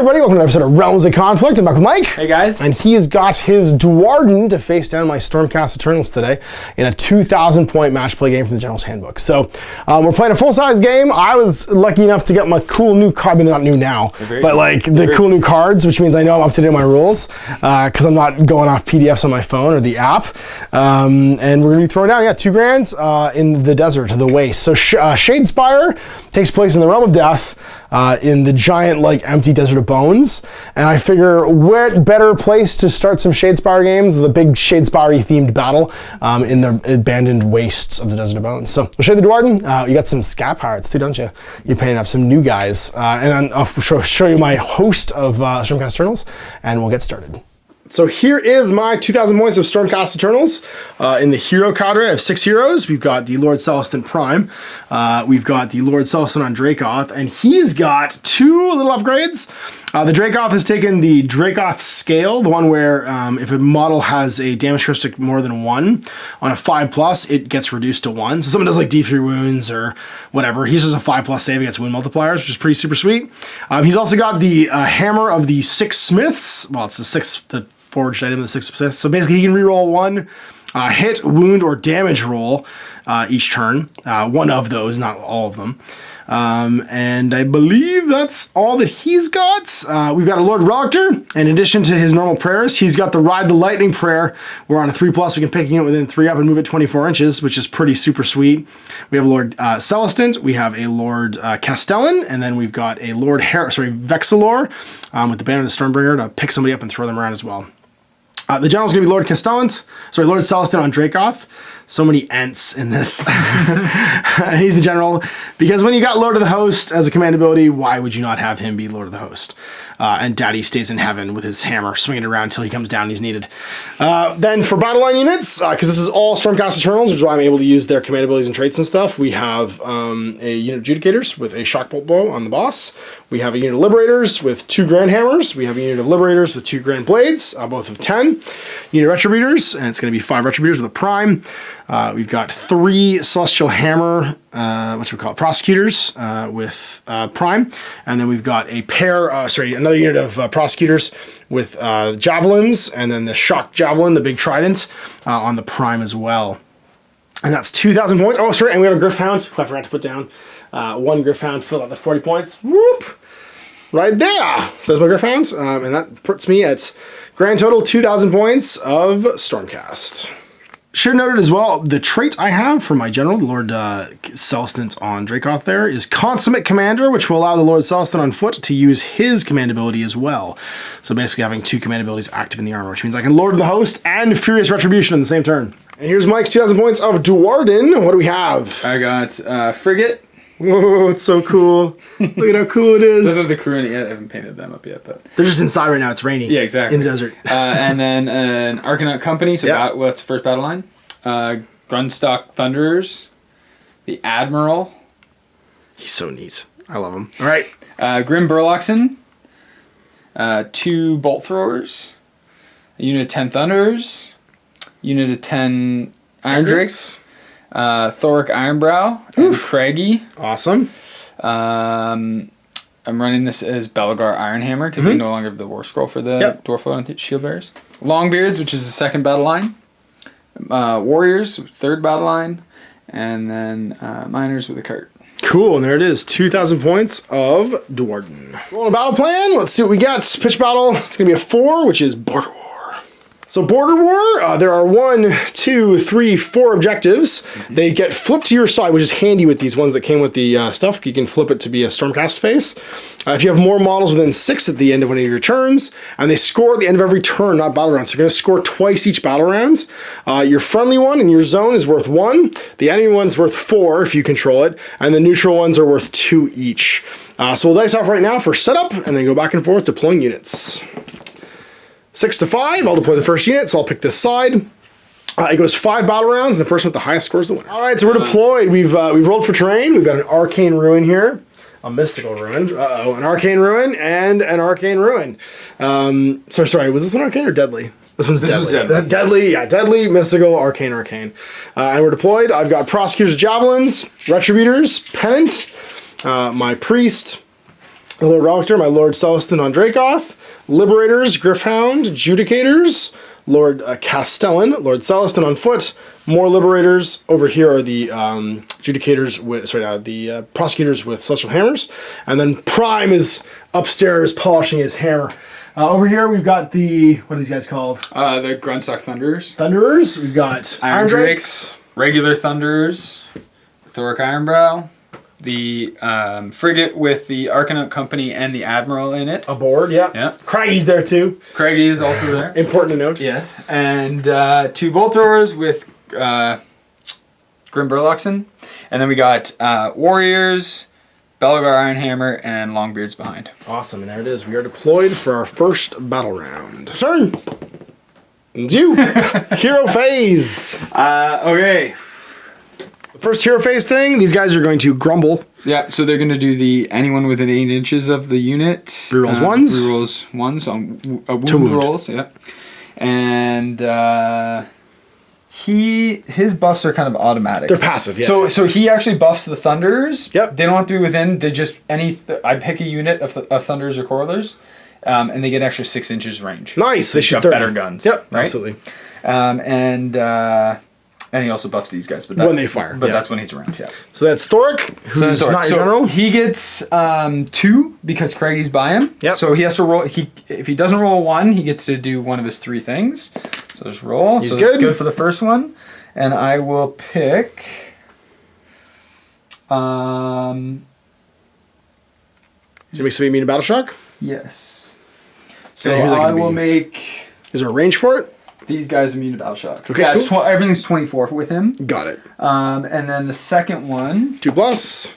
everybody, welcome to another episode of Realms of Conflict. I'm back with Mike. Hey guys. And he's got his Duardin to face down my Stormcast Eternals today in a 2,000 point match play game from the General's Handbook. So we're playing a full-size game. I was lucky enough to get my cool new card. I mean, they're not new now, but like the cool new cards, which means I know I'm up to date on my rules because I'm not going off PDFs on my phone or the app. And we're going to be throwing down, 2 grand in the desert, the waste. So Shadespire takes place in the Realm of Death. In the giant, empty Desert of Bones. And I figure what better place to start some Shadespire games with a big Shadespire themed battle in the abandoned wastes of the Desert of Bones. So we'll show you the Duardin. You got some Scat Pirates too, don't you? You're painting up some new guys. And I'll show you my host of Stormcast Eternals, and we'll get started. So here is my 2,000 points of Stormcast Eternals. In the hero cadre, I have 6 heroes. We've got the Lord Celestin Prime. We've got the Lord Celestin on Dracoth, and he's got 2 little upgrades. The Dracoth has taken the Dracoth scale, the one where if a model has a damage characteristic more than 1, on a 5+, it gets reduced to 1. So someone does D3 wounds or whatever. He's just a 5+ save against wound multipliers, which is pretty super sweet. He's also got the Hammer of the 6 Smiths. Well, it's the forged item of the 6 Smiths. So basically he can reroll 1 hit, wound, or damage roll each turn. One of those, not all of them. And I believe that's all that he's got. We've got a Lord Relictor. In addition to his normal prayers, he's got the Ride the Lightning prayer. We're on a 3+, we can pick it within 3 up and move it 24 inches, which is pretty super sweet. We have a Lord Celestant, we have a Lord Castellan, and then we've got a Lord Vexilor with the Banner of the Stormbringer to pick somebody up and throw them around as well. The general's going to be Lord Lord Celestin on Dracoth. So many Ents in this. He's the general. Because when you got Lord of the Host as a command ability, why would you not have him be Lord of the Host? And Daddy stays in heaven with his hammer, swinging it around until he comes down and he's needed. Then for battle line units, because this is all Stormcast Eternals, which is why I'm able to use their command abilities and traits and stuff, we have a unit of Judicators with a Shockbolt Bow on the boss. We have a unit of Liberators with 2 Grand Hammers. We have a unit of Liberators with 2 Grand Blades, both of 10. Unit of Retributors, and it's going to be 5 Retributors with a Prime. We've got 3 Celestial Hammer, Prosecutors with Prime. And then we've got a another unit of Prosecutors with Javelins, and then the Shock Javelin, the big Trident, on the Prime as well. And that's 2,000 points. Oh, sorry, and we have a Gryph-hound, who I forgot to put down. 1 Gryph-hound filled out the 40 points. Whoop! Right there! So there's my Gryph-hound, and that puts me at grand total 2,000 points of Stormcast. Should have noted as well, the trait I have for my general, Lord Celestin on Dracoth there, is Consummate Commander, which will allow the Lord Celestin on foot to use his command ability as well. So basically having 2 command abilities active in the armor, which means I can Lord of the Host and Furious Retribution in the same turn. And here's Mike's 2,000 points of Duardin. What do we have? I got Frigate. Whoa, it's so cool. Look at how cool it is. Those are the crew in it yet. I haven't painted them up yet, but they're just inside right now. It's raining. Yeah, exactly. In the desert. And then an Arcanaut Company. So what's first battle line? Grunstock Thunderers. The Admiral. He's so neat. I love him. All right. Grim Burloxen. 2 Bolt Throwers. A unit of 10 Thunderers. Unit of 10 Iron Drakes. Thoric Ironbrow and Craggy. Awesome. I'm running this as Belagar Ironhammer because they no longer have the War Scroll for the Dwarf Lord and Shield Bearers. Longbeards, which is the 2nd battle line. Warriors, 3rd battle line. And then Miners with a cart. Cool, and there it is. 2,000 points of Duardin. Rolling a battle plan. Let's see what we got. Pitch battle. It's going to be a 4, which is Border War. So Border War, there are 1, 2, 3, 4 objectives. They get flipped to your side, which is handy with these ones that came with the stuff. You can flip it to be a Stormcast face. If you have more models within 6 at the end of one of your turns, and they score at the end of every turn, not battle round. So you're going to score twice each battle round. Your friendly one in your zone is worth 1. The enemy one's worth 4 if you control it. And the neutral ones are worth 2 each. So we'll dice off right now for setup, and then go back and forth deploying units. 6 to 5, I'll deploy the first unit, so I'll pick this side. It goes 5 battle rounds, and the person with the highest score is the winner. All right, so we're deployed. We've rolled for terrain. We've got an Arcane Ruin here, a Mystical Ruin, an Arcane Ruin, and an Arcane Ruin. Sorry, was this one Arcane or Deadly? This one's Deadly. Deadly, Mystical, Arcane. And we're deployed. I've got Prosecutors, Javelins, Retributors, Pennant, my Priest, My Lord Roctor, my Lord Celestin on Dracoth, Liberators, Griffhound, Judicators, Lord Castellan, Lord Celestin on foot, more Liberators. Over here are the Judicators with, the Prosecutors with Celestial Hammers. And then Prime is upstairs polishing his hammer. Over here we've got the, what are these guys called? The Grunstock Thunderers. Thunderers. We've got Iron Drakes, regular Thunderers, Thoric Ironbrow, the frigate with the Arcanaut Company and the Admiral in it. Aboard, yeah. Yeah. Craiggie's there too. Craigie is also there. Important to note. Yes. And 2 Bolt Throwers with Grim Burloxen. And then we got Warriors, Belgar Ironhammer, and Longbeards behind. Awesome, and there it is. We are deployed for our first battle round. Turn! You! Hero phase! Okay. First hero phase thing, these guys are going to grumble. Yeah, so they're going to do the anyone within 8 inches of the unit. Rerolls ones. Rerolls ones on wound wound. rolls, yeah. And his buffs are kind of automatic. They're passive, yeah. So he actually buffs the Thunderers. Yep. They don't have to be within. They just I pick a unit of Thunderers or Corollars, and they get extra 6 inches range. Nice. They shoot got better guns. Yep, right? absolutely. And he also buffs these guys, but when they fire. But yeah. that's when he's around. Yeah. So that's Thoric, who's not your general. He gets 2 because Craigie's by him. Yep. So he has to roll. If he doesn't roll 1, he gets to do one of his 3 things. So just roll. He's so good. Good for the first one, and I will pick. Does it make something immune to Battle Shock? Yes. So And who's that I gonna will be? make Is there a range for it? these guys immune to Battle Shock. Okay, Yeah, cool. everything's 24 with him. Got it. And then the second one. 2+.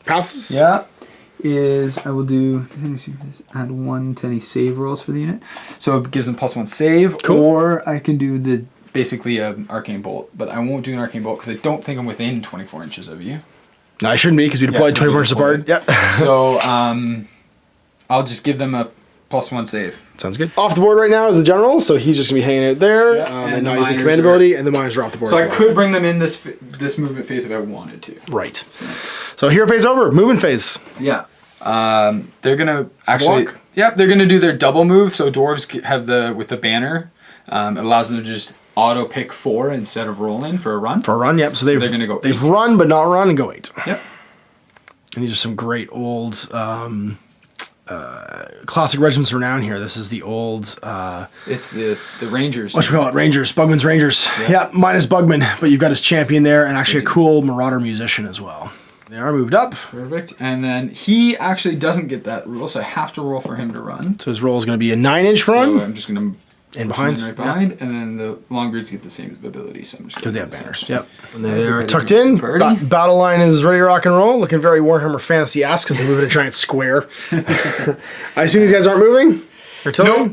Passes. Yeah. Is I will do add 1 to any save rolls for the unit, so it gives them +1 save. Cool. Or I can do the basically an arcane bolt, but I won't do an arcane bolt because I don't think I'm within 24 inches of you. No, I shouldn't be because we deployed 24 inches apart. Yep. So I'll just give them a +1 save. Sounds good. Off the board right now is the general, so he's just gonna be hanging out there. Yeah, And and now the he's in miners command ability, and the miners are off the board. So as I well. could bring them in this movement phase if I wanted to. Right. So hero phase over. Movement phase. Yeah. They're gonna actually. Block? Yep, they're gonna do their double move. So dwarves have with the banner. It allows them to just auto pick 4 instead of rolling for a run. For a run, yep. So they're gonna go. They've 8. run but not run and go 8. Yep. And these are some great old classic regiments renown here. This is the old It's the Rangers. what should we call it? Rangers. Bugman's Rangers. Yeah, minus Bugman, but you've got his champion there and actually a cool Marauder musician as well. They are moved up. Perfect. And then he actually doesn't get that rule, so I have to roll for him to run. So his roll is going to be a 9-inch run. So I'm just gonna In push behind. him right behind, and then the Longbeards get the same ability. So I'm just Because they gonna have do the banners. same. Yep. And they are Everybody tucked do in. party. Battle line is ready to rock and roll. Looking very Warhammer Fantasy-esque because they move in a giant square. I assume these guys aren't moving?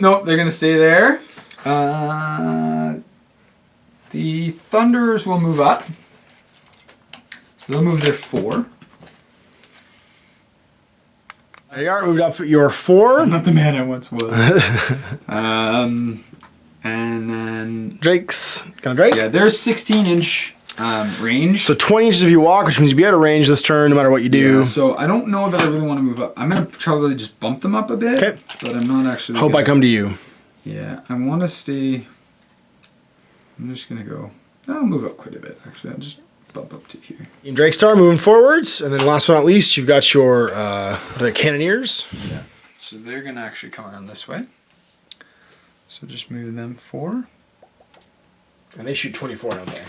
Nope, they're gonna stay there. The Thunderers will move up. So they'll move their 4. There you are. Moved up your 4. Not the man I once was. And then Drake's. Got a Drake? yeah, there's 16-inch range. So 20 inches if you walk, which means you'll be out of range this turn no matter what you do. Yeah, so I don't know that I really want to move up. I'm gonna probably just bump them up a bit. Okay. But I'm not actually. Hope I come to you. Yeah, I want to stay. I'm just gonna go. I'll move up quite a bit. Actually, I'll just bump up to here. Team Drake Star moving forwards. And then last but not least, you've got your the Cannoneers. Yeah. So they're gonna actually come around this way. So just move them 4. And they shoot 24, don't they?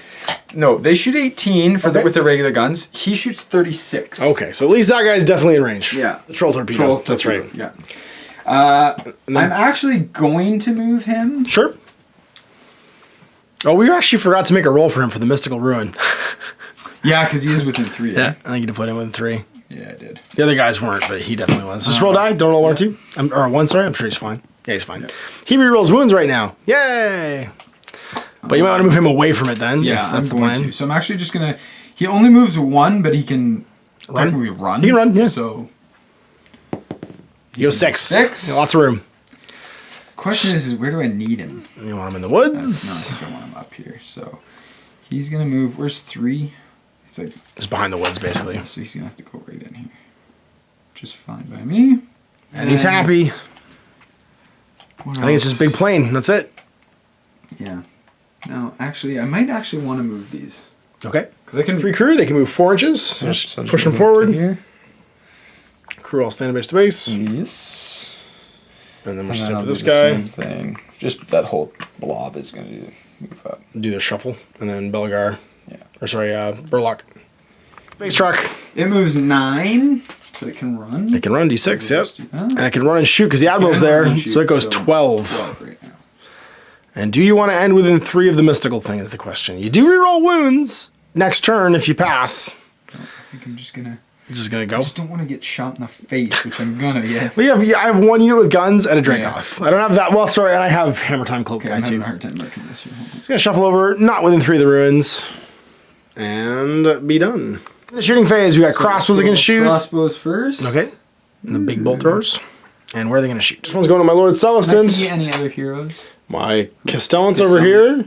No, they shoot 18 for Okay. with the regular guns. He shoots 36. Okay, so at least that guy's definitely in range. Yeah. The Troll Torpedo. That's torpedo, right. Yeah. And then- I'm actually going to move him. Sure. Oh, we actually forgot to make a roll for him for the Mystical Ruin. Yeah, because he is within 3. I think you did put him in 3. Yeah, I did. The other guys weren't, but he definitely was. Just roll die. Don't roll 1 or 2. Or 1, sorry. I'm sure he's fine. Yeah, he's fine. Yeah. He rerolls wounds right now. Yay! But you might want to move him away from it then. Yeah, if I'm that's the going plan. to. So I'm actually just going to... He only moves 1, but he can technically run. He can run, yeah. So... He goes 6. 6. Yeah, lots of room. Question is where do I need him? You want him in the No, I woods? think I want him up here. So he's going to move... Where's 3? He's like... Just behind the woods, basically. So he's going to have to go right in here. Which is fine by me. And he's happy. I think it's just big plane. That's it. Yeah. No, actually, I might actually want to move these. Okay. Because they can 3 crew. They can move 4 inches. So just push them forward. Here. Crew all stand base to base. Yes. And then we're set for this guy. Same thing. Just that whole blob is going to move up. Do their shuffle. And then Belgar. Yeah. Or sorry, Burlock. Base truck. It moves 9, so it can run. It can run D6, yep. And it can run and shoot because the Admiral's there, so it goes 12. 12 right now. And do you want to end within 3 of the mystical thing is the question. You do reroll wounds next turn if you pass. I think I'm just gonna... go? I just don't want to get shot in the face, which I'm gonna get. Well, I have 1 unit with guns and a Dracoth. I don't have that. Well, sorry, and I have Hammer Time Cloak guy I'm having too. a hard time marking this here. Just gonna shuffle over, not within 3 of the ruins, and be done. In the shooting phase, we got crossbows that can shoot. Crossbows first. Okay. And the big bolt throwers. And where are they gonna shoot? This one's going to my Lord Can I Celestin. see any other heroes? My Castellan's over here.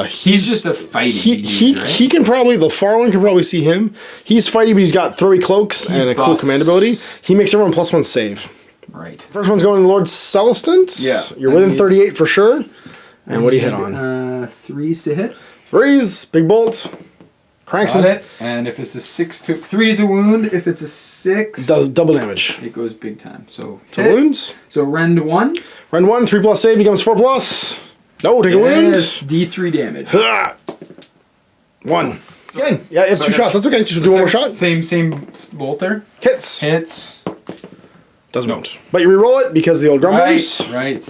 He's just a fighting dude, right? He can probably, the far one can probably see him. He's fighty, but he's got throwy cloaks and a cool command ability. He makes everyone +1 save. Right. First one's going to Lord Celestin. Yeah. You're within 38 for sure. And what do you hit on? 3s to hit. 3s, big bolt. Cranks Got him. it. And if it's a 6 to 3 is a wound. If it's a 6, Double damage. it goes big time. So wounds. So rend 1. Rend 1, 3+ save becomes 4+. No, take a wound. D3 damage. 1. Again, yeah, you have 2 shots. That's okay. Just do one more shot. Same bolter. Hits. Doesn't No. But you reroll it because of the old grumblers. Right.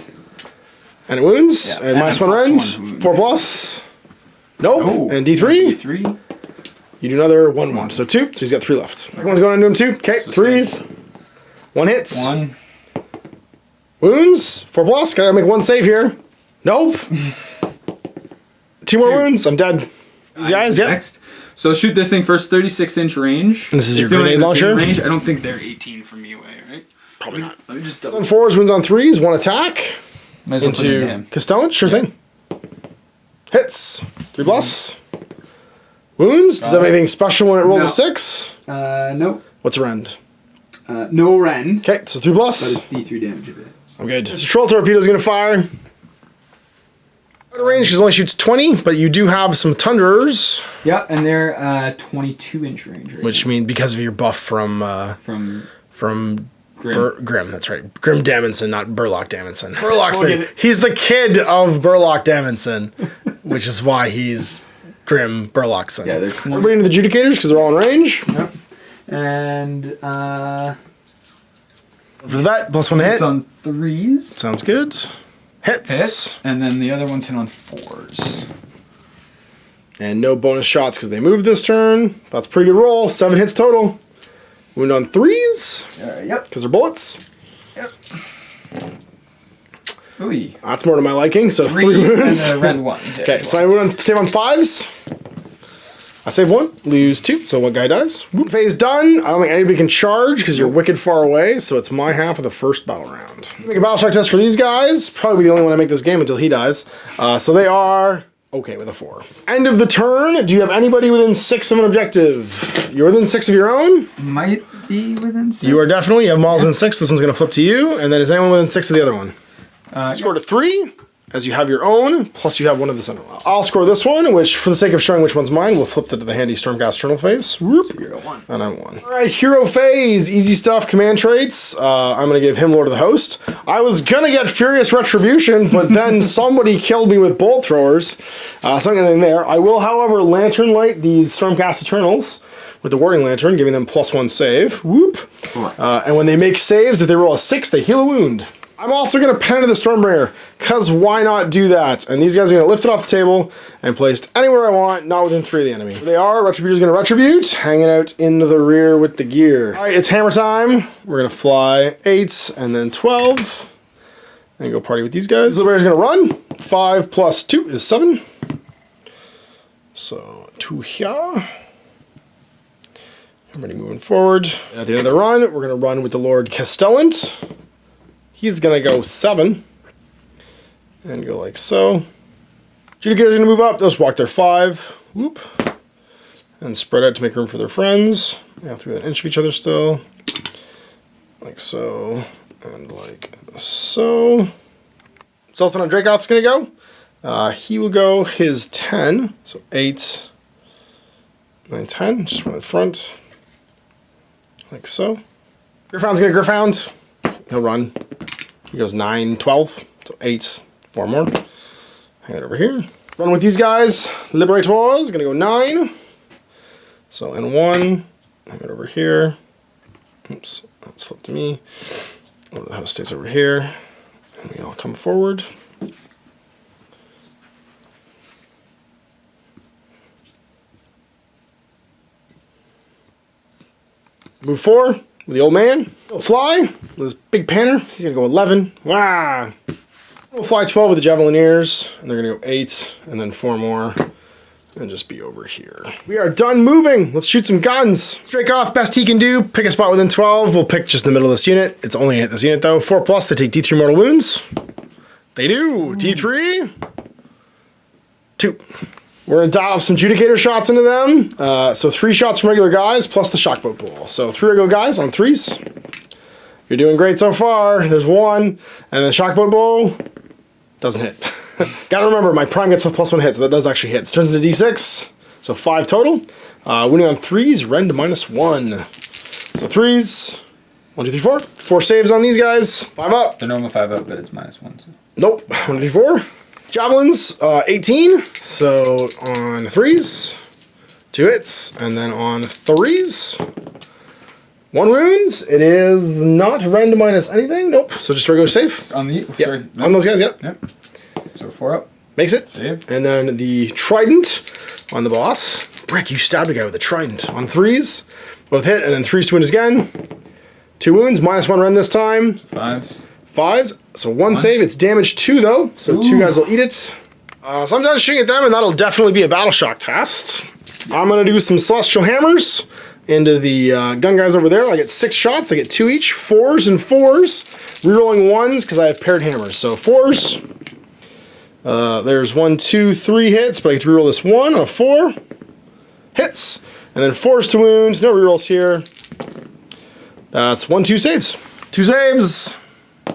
And it wounds. Yeah, And and -1 rend. +1 4+. Nope. Oh, And D3. D3. You do another 1/1. So 2. So he's got 3 left. Second one's going into him too. Okay, So 3s. 1 hits. 1. Wounds. 4+. Gotta make 1 save here. Nope. 2 more wounds. I'm dead. These guys, yep. Next. So shoot this thing first, 36-inch range. This is your It's the only grenade thing in launcher? range. I don't think they're 18 from me away, right? Probably not. Let me just On double. 4s, wins on 3s. 1 attack. Might as well put it into Into him. Castellan. Sure thing. Hits. 3+. Wounds. Does that have anything special when it rolls No. a 6? Nope. What's a rend? No rend. Okay, so 3+. But it's D3 damage if it hits. I'm good. This troll torpedo's gonna fire. Out of range, because it only shoots 20, but you do have some Thunderers. Yeah, and they're 22-inch range. Right Which means because of your buff from from Grim. Grim, that's right. Grim Damonson, not Burlock Damonson. Burlock's We'll get it. he's the kid of Burlock Damonson, which is why he's Grim Burlockson. Yeah, they're Everybody into the Judicators because they're all in range. Yep. And For that, +1 to hit. it's on 3s. Sounds good. Hits. Hit. And then the other one's hit on 4s. And no bonus shots because they moved this turn. That's a pretty good roll. 7 hits total. Wound on 3s. Yep. Because they're bullets. Yep. Ooh. That's more to my liking. So 3 3 and wounds. a red 1. Okay, so I wound on, save on 5s. I save 1, lose 2, so one guy dies. Whoop. Phase done. I don't think anybody can charge because you're wicked far away, so it's my half of the first battle round. Make a battle shock test for these guys. Probably the only one I make this game until he dies. So they are okay with a 4. End of the turn. Do you have anybody within 6 of an objective? You're within 6 of your own? Might be within 6. You are definitely. You have Miles within 6. This one's going to flip to you. And then is anyone within 6 of the other one? Score to 3, as you have your own, plus you have one of the center ones. I'll score this one, which, for the sake of showing which one's mine, we'll flip that to the handy Stormcast Eternal phase. Whoop. You're at 1. And I'm 1. All right, hero phase, easy stuff, command traits. I'm going to give him Lord of the Host. I was going to get Furious Retribution, but then somebody killed me with bolt throwers. So I'm going to in there. I will, however, Lantern Light these Stormcast Eternals with the Warding Lantern, giving them +1 save. Whoop. And when they make saves, if they roll a 6, they heal a wound. I'm also going to pen to the Stormbringer, because why not do that? And these guys are going to lift it off the table and placed anywhere I want, not within 3 of the enemy. There they are. Retributor's going to retribute, hanging out into the rear with the gear. All right, it's hammer time. We're going to fly 8 and then 12 and go party with these guys. The bear's going to run. 5 plus 2 is 7. So 2 here. Everybody moving forward. At the end of the run, we're going to run with the Lord Castellan. He's going to go 7 and go like so. Judicator's going to move up. They'll just walk their 5. Whoop. And spread out to make room for their friends. They have to be within an inch of each other still. like so, and like so. So on Drakeout's gonna go. He will go his 10, so 8, 9, 10, just one in front, like so. Griffound's gonna Griffound. He'll run. He goes 9, 12, so 8, 4 more. Hang it over here. Run with these guys. Liberators, gonna go 9. So in 1, hang it over here. Oops, let's flip to me. Oh, the house stays over here. And we all come forward. Move 4 with the old man. He'll fly with this big panner. He's gonna go 11. Wow. We'll fly 12 with the Javelineers, and they're gonna go 8, and then 4 more, and just be over here. We are done moving. Let's shoot some guns. Dracoth, best he can do. Pick a spot within 12. We'll pick just in the middle of this unit. It's only gonna hit this unit though. 4+, they take D3 mortal wounds. They do. D3. 2. We're gonna dial up some Judicator shots into them. So 3 shots from regular guys, plus the Shockbolt pool. So 3 regular guys on 3s. You're doing great so far. There's 1, and the Shockbolt bow doesn't hit. Gotta remember, my prime gets +1 hit, so that does actually hit. So turns into D6, so 5 total. Winning on 3s, rend -1. So 3s, 1, 2, 3, 4. 4 saves on these guys. 5 up. The normal 5 up, but it's -1. So. Nope. 1, 2, 3, 4. Javelins, 18. So on 3s, 2 hits, and then on 3s, 1 wounds. It is not rend minus anything. Nope. So just regular save. On the yep. sorry. No. On those guys, yep. Yep. So 4 up. Makes it. Save. And then the trident on the boss. Brick, you stabbed a guy with a trident. On 3s. Both hit, and then 3s to wound again. 2 wounds, -1 rend this time. 5s. 5s. So 1 save. It's damage 2 though. So Ooh. 2 guys will eat it. So I'm done shooting at them, and that'll definitely be a battle shock test. I'm gonna do some celestial hammers into the gun guys over there. I get 6 shots. They get 2 each. 4s and 4s. Rerolling 1s because I have paired hammers. So 4s. There's 1, 2, 3 hits, but I get to reroll this 1 on a 4. Hits. And then 4s to wound. No rerolls here. That's 1, 2 saves. 2 saves.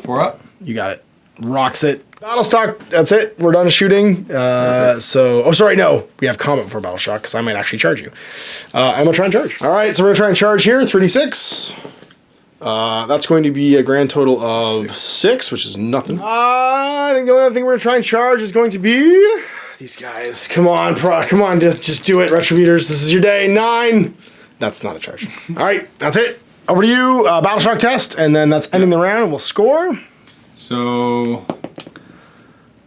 4 up. You got it. Rocks it. Battle stock, that's it. We're done shooting. Oh, sorry, no. We have combat before battle shock, because I might actually charge you. I'm going to try and charge. All right, so we're going to try and charge here. 3d6. That's going to be a grand total of 6, which is nothing. I think the only other thing we're going to try and charge is going to be these guys. Come on, come on, just do it, Retributors. This is your day. 9. That's not a charge. All right, that's it. Over to you. Battle shock test, and then that's ending the round, and we'll score. So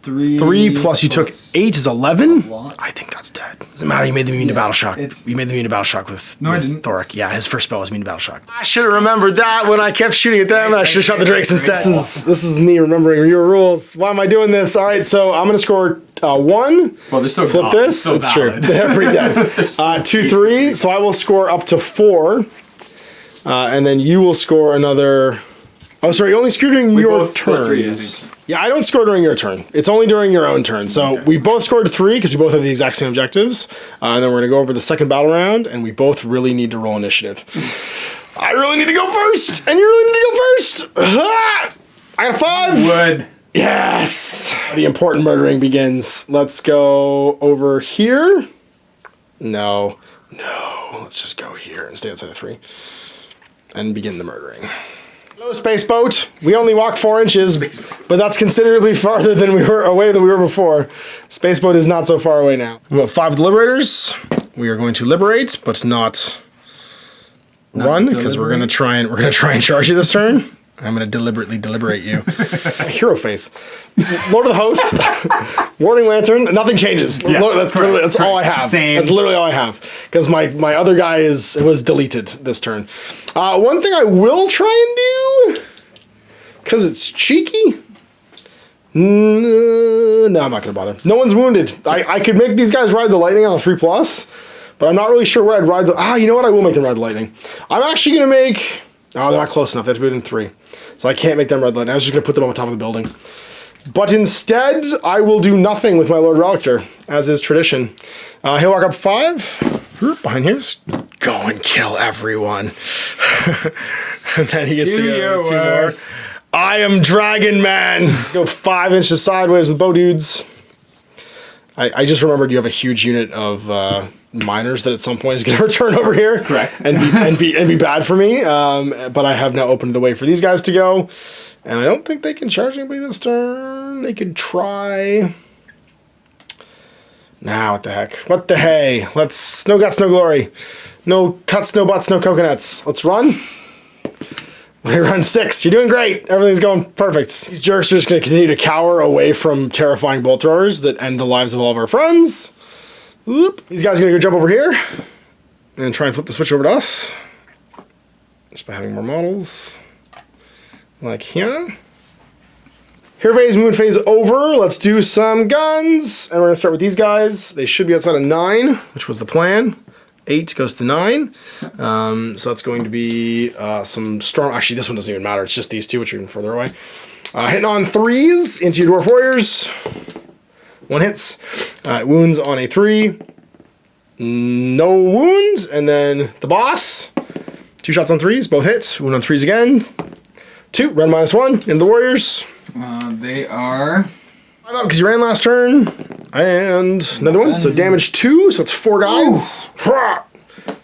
3 plus you took 8 is 11. I think that's dead. Doesn't matter. You made them immune to battle shock. You made them immune to battle shock with Thoric. Yeah, his first spell was immune to battle shock. I should have remembered that when I kept shooting at them, and I should have shot the drakes instead. This is me remembering your rules. Why am I doing this? All right, so I'm gonna score 1. Well, they're still flip valid. this. Still it's valid. True. They're pretty dead. 2, 3. So I will score up to 4, and then you will score another. Oh, sorry. You only score during your turns. Yeah, I don't score during your turn. It's only during your own turn. So we both scored 3 because we both have the exact same objectives. And then we're going to go over the second battle round, and we both really need to roll initiative. I really need to go first, and you really need to go first. Ah! I got a 5. Wood. Yes. The important murdering begins. Let's go over here. No. Let's just go here and stay outside of 3. And begin the murdering. Hello, space boat. We only walk 4 inches, but that's considerably farther than we were before. Space boat is not so far away now. We have 5 liberators. We are going to liberate, but not run, because we're gonna try and charge you this turn. I'm gonna deliberately deliberate you. Hero face. Lord of the Host. Warning Lantern. Nothing changes. Yeah, that's all I have. Same. That's literally all I have. Because my other guy was deleted this turn. One thing I will try and do, because it's cheeky. No, I'm not gonna bother. No one's wounded. I could make these guys ride the lightning on a 3+, but I'm not really sure where I'd ride the. You know what? I will make them ride the lightning. I'm actually gonna make. Oh, they're not close enough. They have to be within 3. So I can't make them red lightning. I was just going to put them on top of the building. But instead, I will do nothing with my Lord Relictor, as is tradition. He'll walk up 5. Behind here. Go and kill everyone. And then he gets to go 2 more. I am Dragon Man. Go 5 inches sideways with bow dudes. I just remembered you have a huge unit of miners that at some point is going to return over here. Correct. And be bad for me. But I have now opened the way for these guys to go. And I don't think they can charge anybody this turn. They could try. Nah, what the heck? What the hey? Let's no guts, no glory. No cuts, no butts, no coconuts. Let's run. We run 6. You're doing great. Everything's going perfect. These jerks are just going to continue to cower away from terrifying bolt throwers that end the lives of all of our friends. Whoop. These guys are going to go jump over here and try and flip the switch over to us. Just by having more models. Like here. Here phase, moon phase over. Let's do some guns. And we're going to start with these guys. They should be outside of 9, which was the plan. 8 goes to 9. So that's going to be some strong... Actually, this one doesn't even matter. It's just these two, which are even further away. Hitting on 3s into your Dwarf Warriors. 1 hits. Wounds on a 3. No wounds. And then the boss. 2 shots on 3s. Both hits. Wound on 3s again. 2. Run -1 into the Warriors. They are... I'm up because you ran last turn. And another one. So damage 2. So it's 4 guys.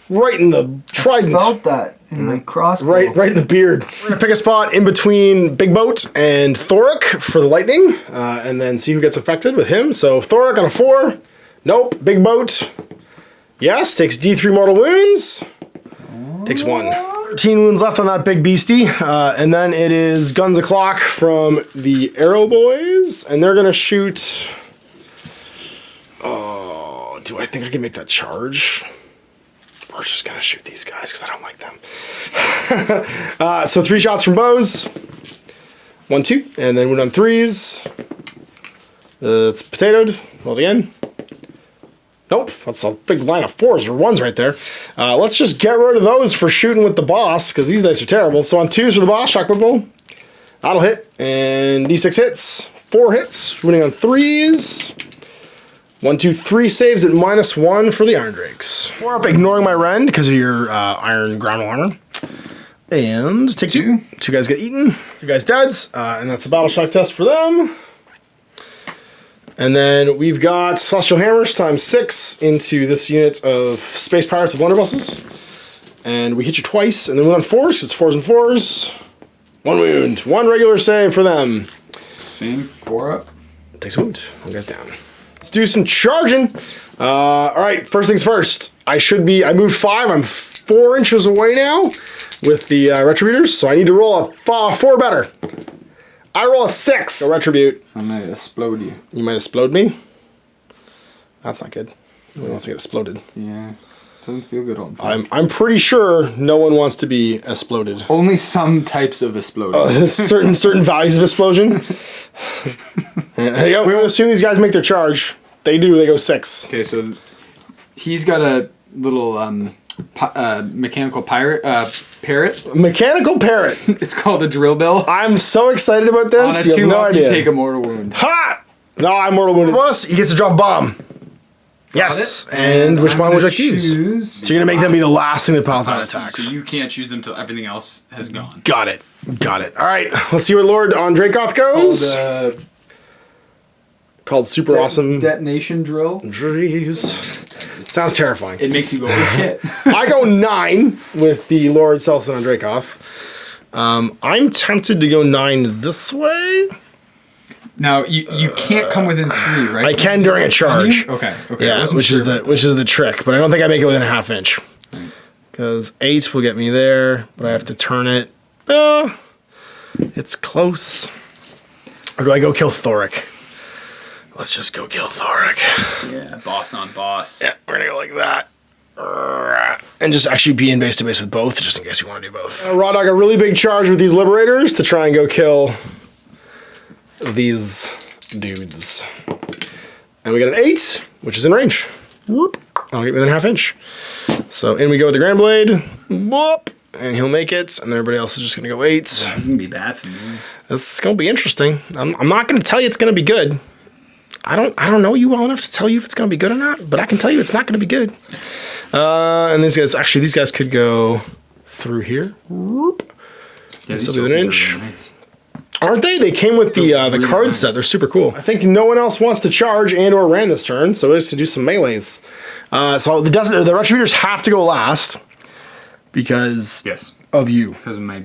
Right in the trident. I felt that in my crossbow. Right in the beard. We're going to pick a spot in between Big Boat and Thoric for the lightning. And then see who gets affected with him. So Thoric on a 4. Nope. Big Boat. Yes. Takes D3 mortal wounds. Takes 1. 13 wounds left on that big beastie. And then it is Guns O'Clock from the Arrow Boys. And they're going to shoot... Oh, do I think I can make that charge? We're just going to shoot these guys because I don't like them. So 3 shots from bows. 1, 2. And then wound on 3s. It's potatoed. Rolled again. Nope, that's a big line of 4s or 1s right there. Let's just get rid of those for shooting with the boss, because these dice are terrible. So on 2s for the boss, shock bolt. That'll hit, and D6 hits. 4 hits, winning on 3s. 1, 2, 3 saves at -1 for the Iron Drakes. 4 up, ignoring my rend because of your iron ground armor. And take 2. 2 guys get eaten. 2 guys dead, and that's a battle shock test for them. And then we've got Celestial Hammers times 6 into this unit of Space Pirates of Blunderbusses. And we hit you twice, and then we're on 4s, because it's 4s and 4s. 1 wound. 1 regular save for them. Same 4 up. Takes a wound. 1 guy's down. Let's do some charging. Alright, first things first. I moved 5. I'm 4 inches away now with the Retributors, so I need to roll a 4 better. I roll a 6. Go Retribute. I might explode you. You might explode me? That's not good. No one wants to get exploded. Yeah. Doesn't feel good on time. I'm pretty sure no one wants to be exploded. Only some types of exploding. certain values of explosion. There you go. We're going to assume these guys make their charge. They do. They go 6. Okay, so he's got a little mechanical parrot. Mechanical parrot. It's called a drill bill. I'm so excited about this. On a 2 up, you take a mortal wound. Ha! No, I'm mortal wounded. He gets to drop a bomb. Yes. And which bomb would you like to use? So you're going to make them be the last thing that piles on attacks. So you can't choose them until everything else has gone. Got it. All right. Let's see where Lord on Dracoth goes. Called Super Awesome Detonation Drill. Jeez. Sounds terrifying. It makes you go, oh shit. I go 9 with the Lord Selson on Dracoth. I'm tempted to go 9 this way. Now you can't come within 3, right? I can during a charge. Okay. Yeah, which is the trick, but I don't think I make it within a ½ inch. Because 8 will get me there, but I have to turn it. It's close. Or do I go kill Thoric? Let's just go kill Thoric. Yeah, boss on boss. Yeah, we're gonna go like that. And just actually be in base to base with both, just in case you want to do both. Raw Dog a really big charge with these Liberators to try and go kill these dudes. And we got an 8, which is in range. Whoop. I'll get me within a ½ inch. So in we go with the Grand Blade. Whoop. And he'll make it, and everybody else is just gonna go 8. Yeah, this is gonna be bad for me. It's gonna be interesting. I'm not gonna tell you it's gonna be good. I don't know you well enough to tell you if it's going to be good or not, but I can tell you it's not going to be good. And these guys could go through here. Whoop. Yeah, This will be within an inch. Really nice. Aren't they? They came with the Really card nice. set. They're super cool. I think no one else wants to charge and/or ran this turn, so it's to do some melees. So the Retributors have to go last because of you Because of my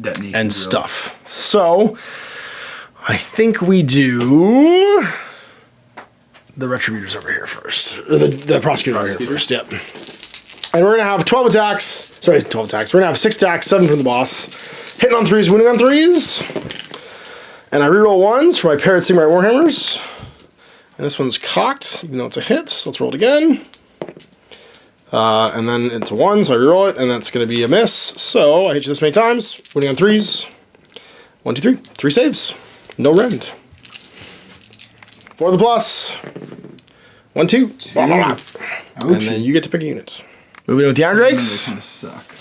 detonation and drills. stuff. So I think we do the Retributors over here first. The Prosecutor over here first. Yep. And we're gonna have 12 attacks. Sorry, 12 attacks. We're gonna have 6 attacks, 7 from the boss. Hitting on 3s, winning on 3s. And I reroll 1s for my paired Sigmar Warhammers. And this one's cocked, even though it's a hit. So let's roll it again. And then it's a 1, so I reroll it, and that's going to be a miss. So I hit you this many times, winning on 3s. 1, 2, 3. 3 saves. No rend. For the plus. 1, 2. Blah, blah, blah. And then you get to pick a unit. Moving in with the Iron They Drakes. kind of suck.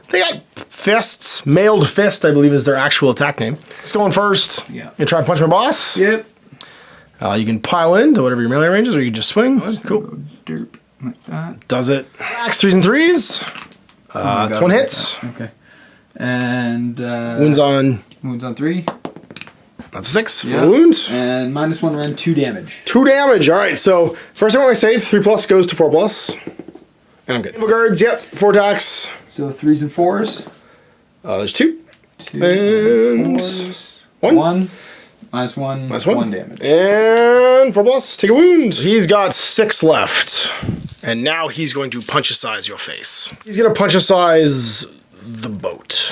They got fists. Mailed Fist, I believe, is their actual attack name. Just going first. Yeah. You try and punch my boss. Yep. You can pile in to whatever your melee range is, or you can just swing. Cool. Cool. Derp like that. Does it. Axe 3s and 3s. It's 1 hit. Okay. And Wounds on. wounds on 3. That's a 6. Yeah. Wound. And -1 rend, 2 damage. 2 damage. All right. So first time I save, 3+ goes to 4+. And I'm good. Naval guards. Yep. 4 attacks. So 3s and 4s. There's 2. 2 And 4s. 1. 1. -1. That's 1. 1 damage. And 4+. Take a wound. He's got 6 left. And now he's going to punch size your face. He's going to punch size the boat.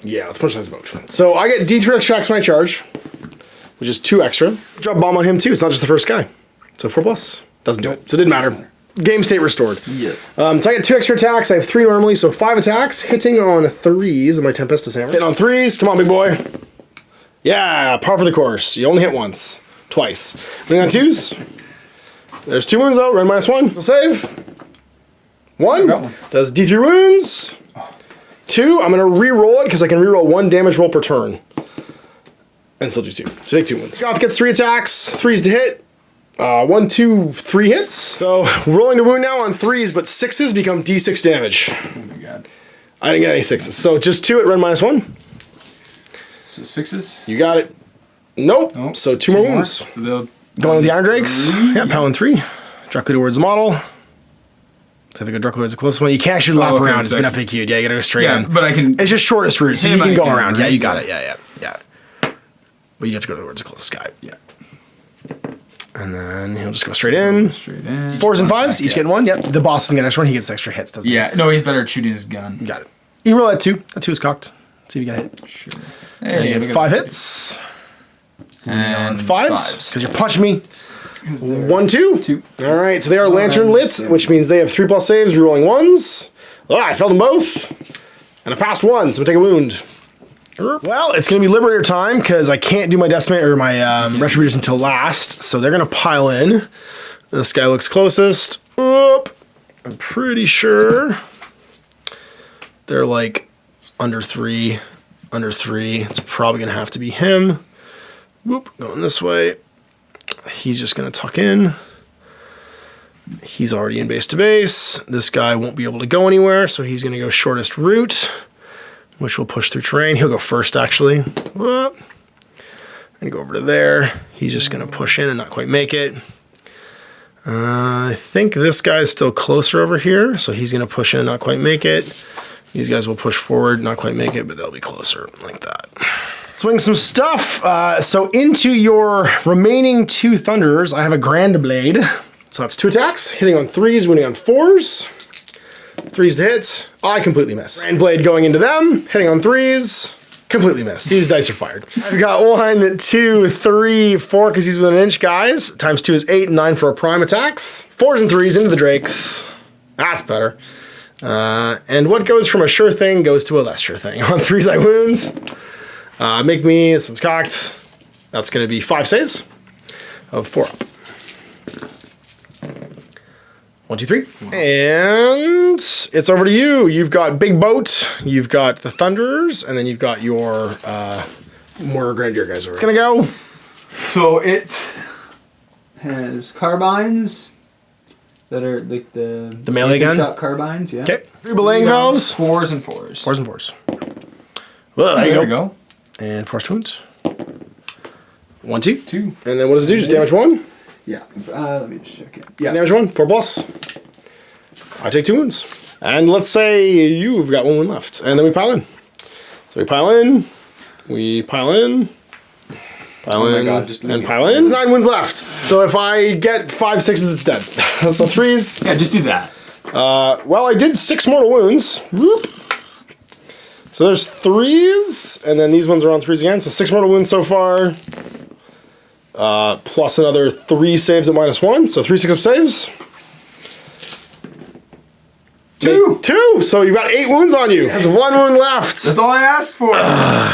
Yeah, let's punch size the boat. So I get D3 extra attacks when I charge, which is 2 extra. Drop bomb on him too. It's not just the first guy. So 4+. Doesn't do it. So it didn't matter. Game state restored. Yeah. So I get 2 extra attacks. I have 3 normally, so 5 attacks. Hitting on 3s of my Tempestus Hammer. Hitting on 3s. Come on, big boy. Yeah, par for the course. You only hit once. Twice. Winning on 2s. There's 2 wounds though. Rend -1. We'll save. 1. Got one. Does D3 wounds. 2. I'm going to re-roll it because I can re-roll 1 damage roll per turn. And still do 2. So take 2 wounds. Goth gets 3 attacks. 3s to hit. 1, 2, 3 hits. So rolling to wound now on 3s, but 6s become D6 damage. Oh my god. I didn't get any 6s. So just 2 at rend -1. So 6s. You got it. Nope. Oh, So 2 more wounds. So they'll Going with the Iron Drakes. 3. Yeah, Paladin 3. Directly towards the model. So I think directly towards the closest one. You can't actually lap okay, around. It's so been I can- FAQ'd. Yeah, you gotta go straight Yeah, in. but I can. It's just shortest route, so you Him can I go can, around. Yeah, right? you got it. Yeah. But you have to go towards the closest guy. Yeah. And then he'll just go straight in. Straight in. 4s and 5s, each getting 1. Yep. The boss doesn't get an extra one. He gets extra hits, doesn't he? Yeah. No, he's better at shooting his gun. You got it. You roll that 2. That 2 is cocked. See if you get a hit. Sure. And Hey, you look get at 5 that. hits. And 5s. Because you're punching me. 1, 2. 2. All right, so they are lantern lit, yeah. which means they have 3+ saves, rerolling 1s. Oh, I failed them both. And I passed 1, so I'm gonna take a wound. Well, it's gonna be Liberator time because I can't do my Decimate or my Retributors until last, so they're gonna pile in. This guy looks closest. Oop. I'm pretty sure they're like under 3. It's probably gonna have to be him. Whoop, going this way. He's just going to tuck in. He's already in base to base. This guy won't be able to go anywhere, so he's going to go shortest route, which will push through terrain. He'll go first, actually. Whoop. And go over to there. He's just going to push in and not quite make it. I think this guy's still closer over here, so he's going to push in and not quite make it. These guys will push forward, not quite make it, but they'll be closer, like that. Swing some stuff. So into your remaining 2 Thunderers, I have a Grand Blade. So that's 2 attacks, hitting on 3s, winning on 4s. 3s to hit. I completely miss. Grand Blade going into them, hitting on 3s. Completely miss. These dice are fired. I've got 1, 2, 3, 4, because he's within an inch, guys. Times 2 is 8, and 9 for our prime attacks. 4s and 3s into the Drakes. That's better. And what goes from a sure thing goes to a less sure thing. On 3s, I wounds. Make me, this one's cocked. That's going to be 5 saves of 4 up. 1, 2, 3. And it's over to you. You've got Big Boat, you've got the Thunderers, and then you've got your more Grenadier guys over. It's going to go. So it has carbines that are like the melee gun? shot carbines, yeah. Okay. 3 belaying valves. 4s and 4s. 4s and 4s. Well, There we go. And force wounds. 1, 2. 2. And then what does it do? Just damage 1? Yeah. Let me just check it. Yeah. Damage 1, 4 plus. I take 2 wounds. And let's say you've got 1 wound left. And then we pile in. So we pile in. We pile in. Pile in. God, just and pile in. 9 wounds left. So if I get 5 6s, it's dead. So 3s. Yeah, just do that. Well, I did 6 mortal wounds. Whoop. So there's 3s, and then these ones are on 3s again. So 6 mortal wounds so far. Plus another 3 saves at -1. So 3 6-up saves. 2. 2. So you've got 8 wounds on you. Has 1 wound left. That's all I asked for.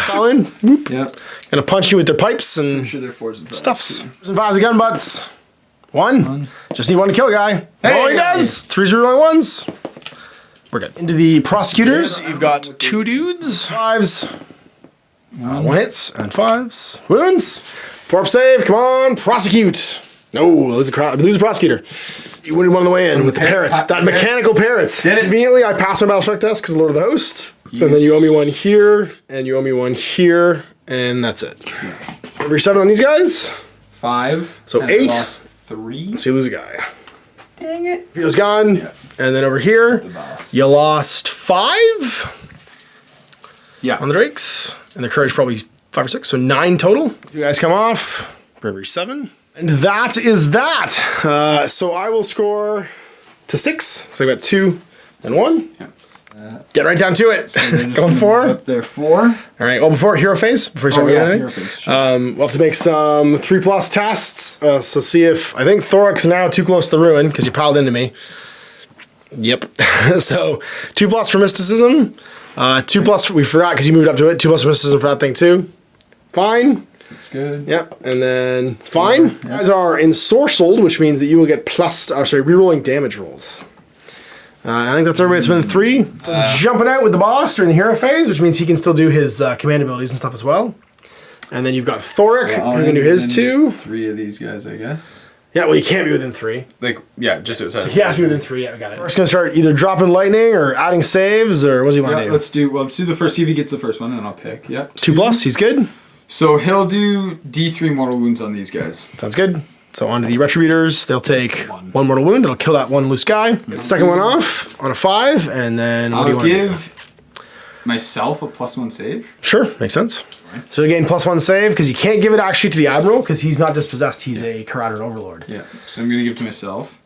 Colin, whoop. Yep. Gonna punch you with their pipes and I'm sure they're 4s and 5s. stuffs. 4s and 5s, gun butts. 1. Just need 1 to kill a guy. Hey. Oh, he does. 3s are only 1s. We're good. Into the prosecutors. You've got 2 dudes. 5s. 1 hits and 5s. Wounds. 4-up save. Come on. Prosecute. No, lose a prosecutor. You wouldn't one on the way in with the parrots. That mechanical parrots. Conveniently, I passed my battle check test because Lord of the Host. And then you owe me 1 here, and you owe me 1 here, and that's it. Every 7 on these guys. 5. So and 8. I lost 3. So you lose a guy. Dang it. He was gone. Yeah. And then over here, The boss. you lost 5 Yeah. on the Drakes. And the Courage probably 5 or 6, so 9 total. You guys come off for every 7. And that is that. So I will score to 6. So I got 2 and 1. Yeah. Get right down to it. So they're just Going gonna 4. move Up there 4. All right. Well, before hero phase, before you start moving anything, hero phase, sure. we'll have to make some 3+ tests. So see if I think Thoric's now too close to the ruin because you piled into me. Yep. So 2+ for mysticism. 2+ we forgot because you moved up to it. 2+ for mysticism for that thing too. Fine. That's good. Yep. And then fine. Yep. You guys are ensorcelled, which means that you will get rerolling damage rolls. I think that's everybody that's been 3. Jumping out with the boss during the hero phase, which means he can still do his command abilities and stuff as well. And then you've got Thoric, who can do his too. 3 of these guys, I guess. Yeah, well, you can't be within 3. Like, yeah, just outside. So he has to be within 3. Yeah, I got it. We're just gonna start either dropping lightning or adding saves, or what do you want to do? Let's do the first. See if he gets the first one, and then I'll pick. Yep. 2+, he's good. So he'll do D3 mortal wounds on these guys. Sounds good. So on to the Retributors. They'll take 1 mortal wound. It'll kill that 1 loose guy. Get the second one off on a 5, and then what do you I'll want to do? give myself a +1 save. Sure, makes sense. So again, +1 save, because you can't give it actually to the Admiral, because he's not dispossessed, he's a Kharadon Overlord. Yeah. So I'm gonna give it to myself.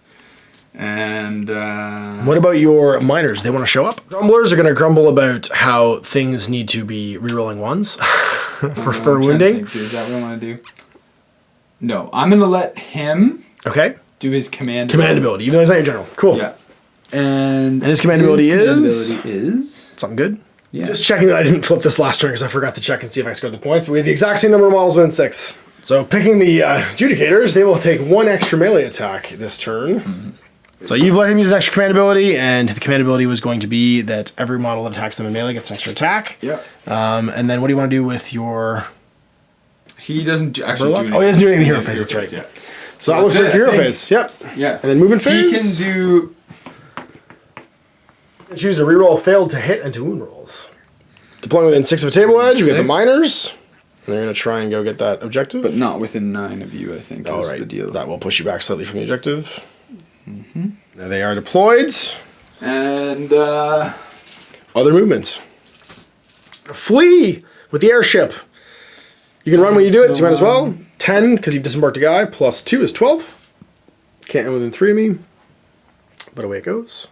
And What about your miners? They want to show up? Grumblers are going to grumble about how things need to be rerolling 1s for wounding. Is that what I want to do? No, I'm gonna let him Okay. do his command Ability, even though he's not your general. Cool. Yeah. And his command ability is? Something good. Yeah. Just checking that I didn't flip this last turn because I forgot to check and see if I scored the points. We have the exact same number of models within 6. So picking the Adjudicators, they will take 1 extra melee attack this turn. Mm-hmm. So you've let him use an extra command ability, and the command ability was going to be that every model that attacks them in melee gets an extra attack. Yeah. And then what do you want to do with your... He doesn't actually do anything. Oh, he doesn't do anything in the hero phase, that's right. Yeah. So that looks like hero phase. Yep. Yeah. And then movement phase. He can do... Choose to reroll failed to hit and to wound rolls. Deploying within 6 of a table edge, we got the miners. And they're going to try and go get that objective. But not within 9 of you, I think, is the deal. That will push you back slightly from the objective. Mm-hmm. There they are deployed. And, Other movement. Flee with the airship. You can run when you do it, so you might as well. 10, because you've disembarked a guy, plus 2 is 12. Can't end within 3 of me. But away it goes.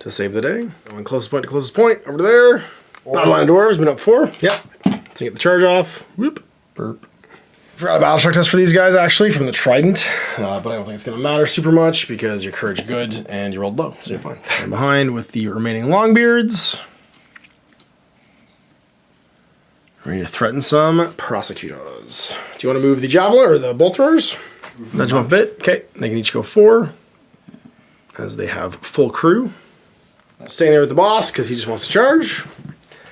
To save the day. Going closest point to closest point, over there. Battle line of dwarves, been up 4. Yep. To get the charge off. Whoop. Burp. Forgot a battle shock test for these guys, actually, from the Trident. But I don't think it's going to matter super much, because your courage good, and you rolled low, so you're fine. And behind with the remaining Longbeards. Ready to threaten some prosecutors. Do you want to move the javelin or the bolt throwers? Nudge them up a bit. Okay, they can each go 4, as they have full crew. Staying there with the boss because he just wants to charge.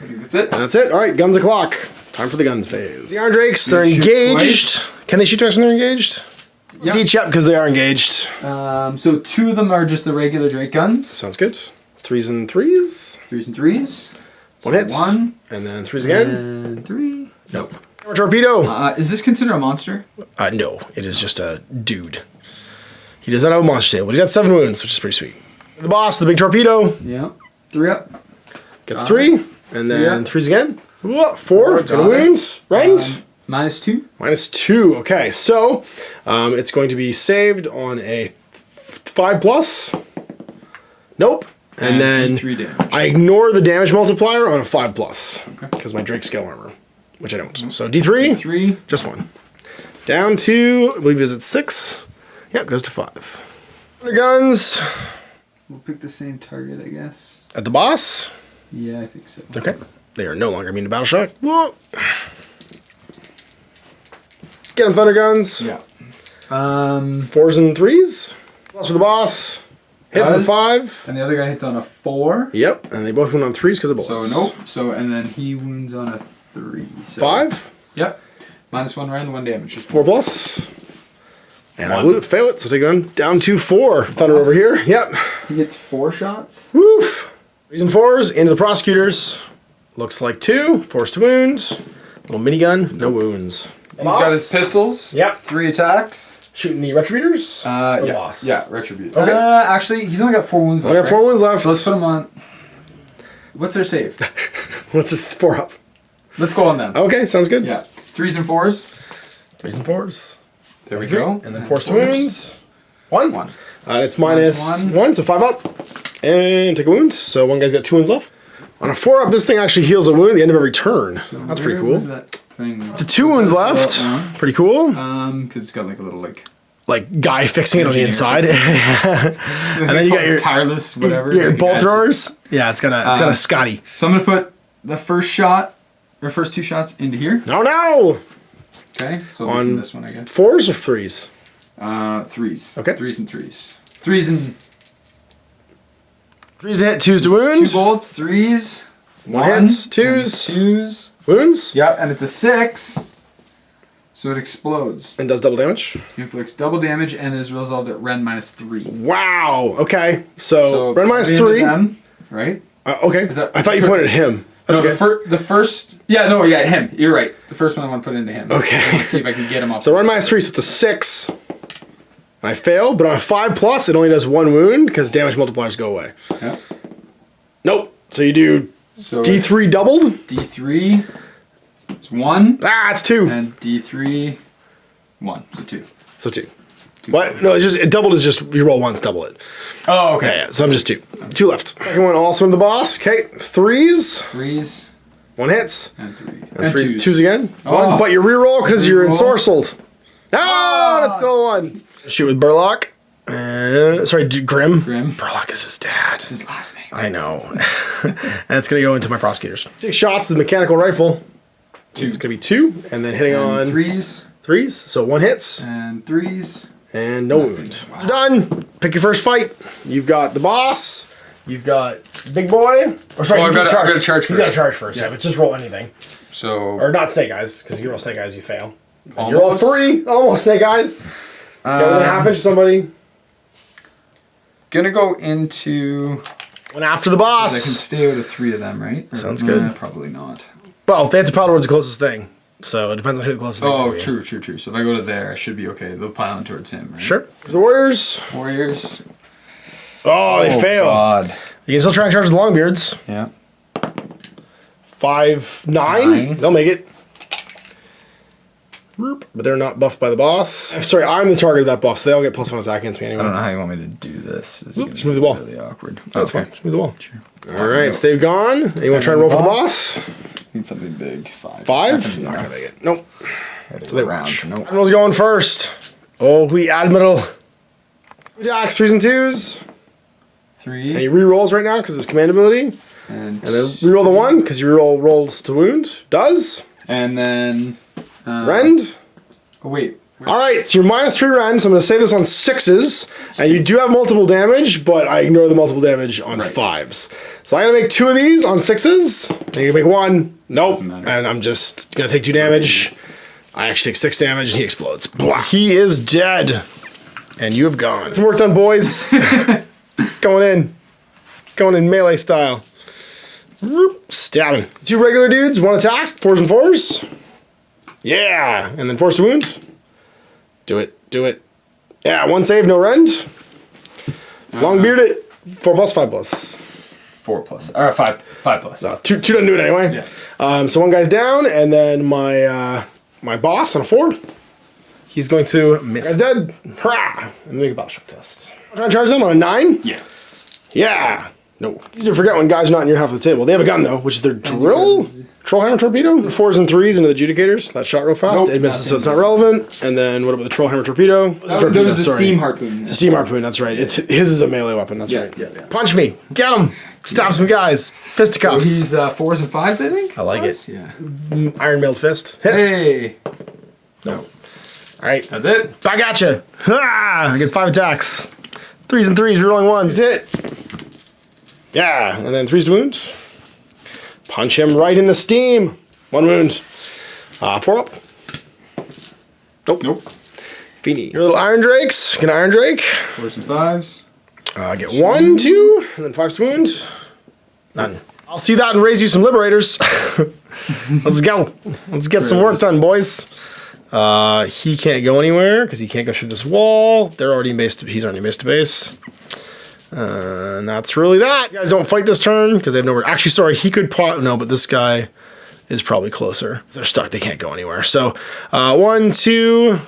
I think that's it. And that's it. All right, guns o'clock. Time for the guns phase. The Iron Drakes, they're Shoot engaged. twice. Can they shoot twice when they're engaged? Yeah. Each, yep, because they are engaged. So 2 of them are just the regular Drake guns. Sounds good. 3s and 3s. 3s and 3s. One hits. One. And then 3s again. And 3. Nope. Torpedo. Is this considered a monster? No, it is just a dude. He does not have a monster table, but he got 7 wounds, which is pretty sweet. The boss, the big torpedo. Yeah. 3 up. Gets 3. And then 3s again. Whoa, 4. It's going to wound. Right? -2. -2. Okay, so it's going to be saved on a 5+. Nope. And then D3 damage. I ignore the damage multiplier on a 5+. Okay. Because my Drake scale armor, which I don't. So D3. 3. Just 1. Down to, I believe it is at 6. Yep, goes to 5. Guns. We'll pick the same target, I guess. At the boss. Yeah, I think so. Okay. They are no longer immune to battle shock. Whoa. Get him, Thunder Guns. Yeah. 4s and 3s. Plus for the boss. Hits on 5. And the other guy hits on a 4. Yep, and they both went on 3s because of bullets. So nope. So and then he wounds on a 3. So, 5. Yep. -1 round, 1 damage. Just 4+. And I 1. will fail it, so take on down to 4. Thunder over here. Yep. He gets 4 shots. Woof. 3s and 4s into the prosecutors. Looks like 2. Forced wounds. Little minigun. No wounds. He's got his pistols. Yep. 3 attacks. Shooting the retributors. Yeah. Boss. Yeah, retribute. Okay. Actually, he's only got 4 wounds left. I got 4 wounds left. So let's put him on. What's their save? What's the 4 up? Let's go on them. Okay, sounds good. Yeah. 3s and 4s. 3s and 4s. There we go. And then forced wounds. 1. 1. It's -1, so 5 up. And take a wound. So one guy's got 2 wounds left. On a 4 up, this thing actually heals a wound at the end of every turn. So that's pretty where cool. was that thing? The 2 wounds left. Pretty cool. Because it's got like a little Like guy fixing it on the engineer inside. And then you got your tireless whatever. your like bolt it's throwers. just- Yeah, it's got a Scotty. So I'm gonna put the first shot or first 2 shots into here. No. Okay. So On from this one, I guess. 4s or 3s? 3s. Okay. 3s and 3s. 3s and 3s to hit, 2s to wound. 2 bolts. 3s. 1 hits, 2s. 2s. Wounds. Yeah, and it's a 6. So it explodes. And does double damage. Inflicts double damage and is resolved at Ren -3. Wow. Okay. So Ren put it into -3. them, right? Okay. Is that- I thought you pointed at him. That's No, okay. the first. Yeah, no, yeah, him. You're right. The first one I want to put into him. Okay. I want to see if I can get him up. So Ren -3, so it's a 6. I fail, but on a 5+, it only does 1 wound because damage multipliers go away. Yeah. Nope. So you do So D3 doubled. D3. It's 1. Ah, it's 2. And D3. 1. So 2. So 2. What? No, it's just, it doubled is just, you roll once, double it. Oh, okay. Yeah, so I'm just 2. 2 left. Second one also in the boss. Okay, 3s. 3s 1 hits. and 3. And 3s. 2s. 2s again. Oh. 1, but you reroll because you're Reroll. ensorcelled. No, that's still 1. Shoot with Burlock. Sorry, Grim. Grim. Burlock is his dad. That's his last name. I know. And it's going to go into my prosecutors. 6 shots with the mechanical rifle. 2. It's going to be 2. And then hitting on 3s 3s. So 1 hits. and 3s. And no wound. Wow. Done. Pick your first fight. You've got the boss. You've got Big Boy. Or sorry, I've got to charge You first. got to charge first. Yeah, but just roll anything. So Or not Snake Eyes, because if you roll Snake Eyes, you fail. And you roll almost. 3. Almost Snake Eyes. Go within a half inch of somebody. Gonna go into. One after the I can boss. stay out of 3 of them, right? Or, Sounds good. Probably not. Well, they have to pile towards the closest thing. So it depends on who the closest thing is. Oh, gonna be. true. So if I go to there, I should be okay. They'll pile in towards him, right? Sure. The Warriors. Warriors. Oh, they fail. God. You can still try and charge the Longbeards. Yeah. 5, 9. They'll make it. But they're not buffed by the boss. Sorry, I'm the target of that buff, so they all get +1 attack against me anyway. I don't know how you want me to do this. This is Just move the ball. Really awkward. That's okay. fine. Just move the wall. Sure. Alright, so they've gone. You want to try and roll for the boss? Need something big. 5. 5? Not gonna make it. Nope. So they round. watch. Nope. Admiral's going first. Oh, we Admiral. Attacks 3s and 2s. 3. And he re-rolls right now because of his command ability. And then re-roll the 1 because you re-roll rolls to wound. Does. And then. Rend. Oh, wait. Alright, so you're -3 rend, so I'm going to say this on 6s. And you do have multiple damage, but I ignore the multiple damage on 5s. So I'm going to make 2 of these on 6s. And you're going to make 1. Nope. And I'm just going to take 2 damage. I actually take 6 damage and he explodes. Blah. He is dead. And you have gone. Some work done, boys. Going in melee style. Stabbing. 2 regular dudes, 1 attack, 4s and 4s. Yeah, and then force to wound. Do it. Yeah, 1 save, no rend. Long bearded, 4+, 5+. 4+, or 5+. No, 2 doesn't do it anyway. Yeah. So 1 guy's down, and then my my boss on a 4. He's going to miss. Guy's dead. Hurrah! And make a battle shock test. I'm trying to charge them on a 9. Yeah. Yeah. No. Easy to forget when guys are not in your half of the table. They have a gun though, which is their drill. Trollhammer torpedo. 4s and 3s into the adjudicators. That shot real fast. Nope, it misses, so it's not relevant. And then what about the Trollhammer torpedo? That was the steam harpoon. The steam harpoon. That's right. His is a melee weapon. That's right. Yeah. Punch me. Get him. Stab some guys. Fisticuffs. So he's 4s and 5s, I think. I like it. Yeah. Iron milled fist. Hits. Hey. No. All right. That's it. Back at you. Ah! I get 5 attacks. 3s and 3s. Rerolling 1s. Hit. Yeah. And then 3s to wound. Punch him right in the steam. 1 wound. 4 up. Nope. Feeny. Your little Iron Drakes. Get an Iron Drake. 4s and 5s. Get 1, 2, and then 5s to wound. None. I'll see that and raise you some Liberators. Let's go. Let's get some work done, boys. He can't go anywhere because he can't go through this wall. They're already in base. He's already in base to base. And that's really that. You guys don't fight this turn because they have nowhere. Actually, sorry, he could no, but this guy is probably closer. They're stuck. They can't go anywhere. So 1, 2,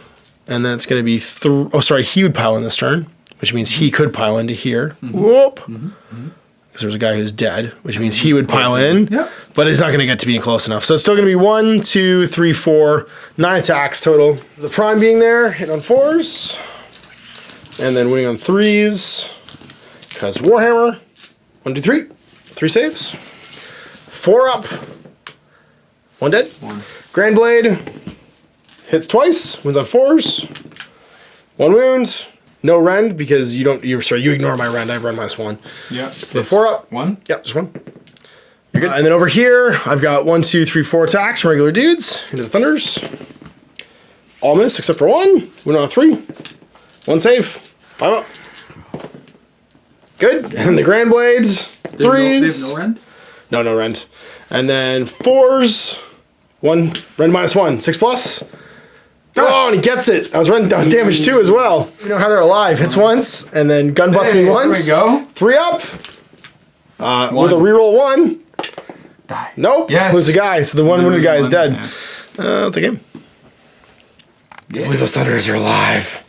and then it's going to be 3. Oh, sorry, he would pile in this turn, which means he could pile into here. Whoop. Because there's a guy who's dead, which means he would pile in. Yep. But it's not going to get to being close enough. So it's still going to be 1, 2, 3, 4, 9 attacks total. The prime being there, hit on 4s, and then winning on 3s. Because Warhammer. 1, 2, 3. 3 saves. 4 up. 1 dead. 1. Grand Blade hits twice. Wins on 4s. 1 wound. No rend because you ignore my rend. I have rend -1. Yeah. 4 up. 1? Yep, just 1. You're good. And then over here, I've got 1, 2, 3, 4 attacks from regular dudes into the Thunders. All miss except for 1. Win on a 3. 1 save. 5 up. Good. And the Grand Blades. 3s. They have no rend? No rend. And then 4s. 1. Rend -1. 6+. Oh, and he gets it. That was damage 2 as well. You know how they're alive. Hits once, and then gun butts me once. There we go. 3 up. With a reroll 1. Die. Nope. Yes. Lose the guy. So the one wounded guy is dead. Yeah. I'll take him. Yeah. Only those Thunders are alive.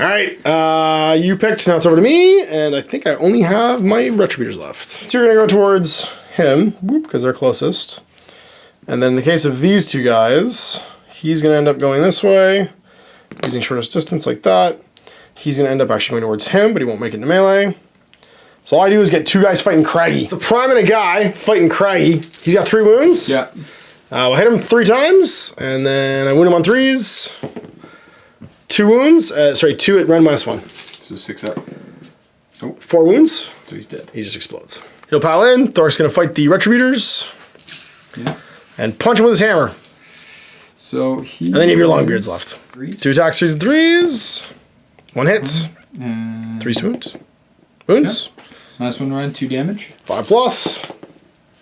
All right. You picked. Now it's over to me, and I think I only have my Retributors left. So you're gonna go towards him because they're closest. And then in the case of these 2 guys, he's going to end up going this way, using shortest distance like that. He's going to end up actually going towards him, but he won't make it into melee. So all I do is get 2 guys fighting Craggy. The prime and a guy fighting Craggy. He's got 3 wounds. Yeah. I'll hit him 3 times, and then I wound him on 3s. 2 wounds. 2 at rend -1. So 6 up. Oh. 4 wounds. So he's dead. He just explodes. He'll pile in. Thor's going to fight the Retributors. Yeah. And punch him with his hammer. So he. And then you have your Longbeards left. 2 attacks, 3s and 3s. 1 hit. 3 wounds. Wounds. Yeah. -1 rend, 2 damage. 5+.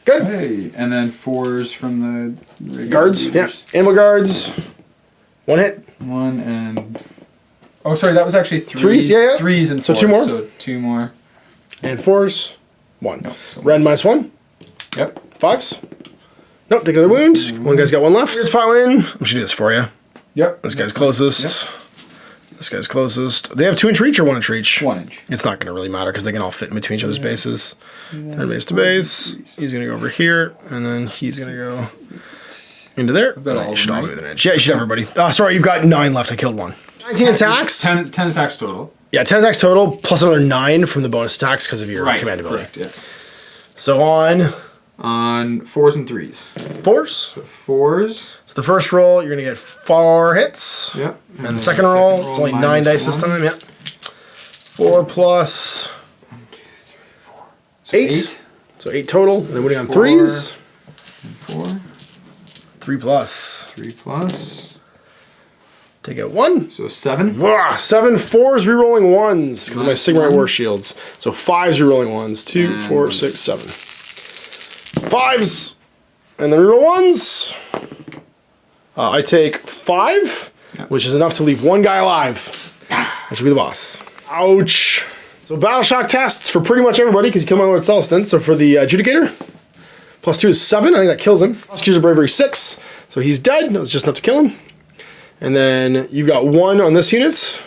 Good. Hey, and then 4s from the Guards. leaders. Yeah. Animal guards. 1 hit. 1 and. Oh, sorry, that was actually 3s. 3s, yeah. 3s and 4s. So 2 more. So 2 more. And 4s. 1. Nope, so Rend -1. Yep. 5s. Nope, take another wound. 1 guy's got 1 left. Let's pile in. I'm just do this for you. Yep. This guy's closest. Yep. This guy's closest. They have 2 inch reach or 1 inch reach? 1 inch. It's not going to really matter because they can all fit in between each other's bases. They're base to base. He's going to go over here, and then he's going to go into there. You should all be within an inch. Yeah, you should have everybody. Sorry, you've got 9 left. I killed 1. 19 attacks. 10 attacks total. Yeah, 10 attacks total, plus another 9 from the bonus attacks because of your command ability. Correct, yeah. So on 4s and 3s. 4s. So 4s. So the first roll, you're going to get 4 hits. Yep. And the second roll, it's only 9 dice this time. Yep. 4 plus 1, 2, 3, 4. So 8. So 8 total. And then winning on 3s. And 4. 3 plus. 3 plus. Take out 1. So 7. 7 4s rerolling 1s because of my Sigmar War Shields. So 5s rerolling 1s. 2, 4, 6, 7. 5s. And then reroll 1s. I take 5, which is enough to leave one guy alive. That should be the boss. Ouch. So battle shock tests for pretty much everybody because you kill my Lord Celestin. So for the Adjudicator, +2 is 7. I think that kills him. Prosecutor's Bravery 6. So he's dead. That was just enough to kill him. And then you've got 1 on this unit.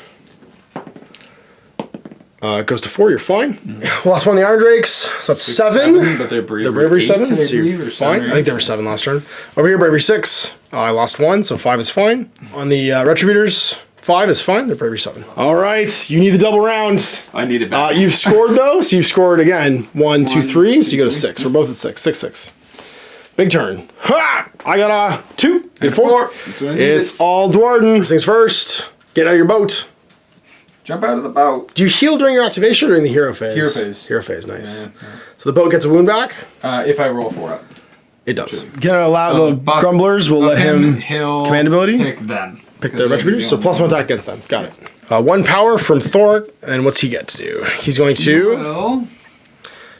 It goes to 4. You're fine. Last one, the Iron Drakes. So that's 7. But they're Bravery 7. So I you're fine. I think they were 7 last turn. Over here, Bravery 6. I lost 1, so 5 is fine. On the Retributors, 5 is fine. They're Bravery 7. All right, you need the double round. I need it back. You've scored though, so you've scored again. 1, 2, 3. So you go to 6. We're both at 6. 6, 6. Big turn. Ha! I got a 2. And 4. It's all Duardin. First things first. Get out of your boat. Jump out of the boat. Do you heal during your activation or during the hero phase? Hero phase. Hero phase, nice. Yeah. So the boat gets a wound back? If I roll 4 up. It does. Gonna allow the Grumblers, we'll let him command ability. Pick them. Pick their Retributors, so +1 attack against them. Got it. 1 power from Thor, and what's he get to do? He's going to... Well...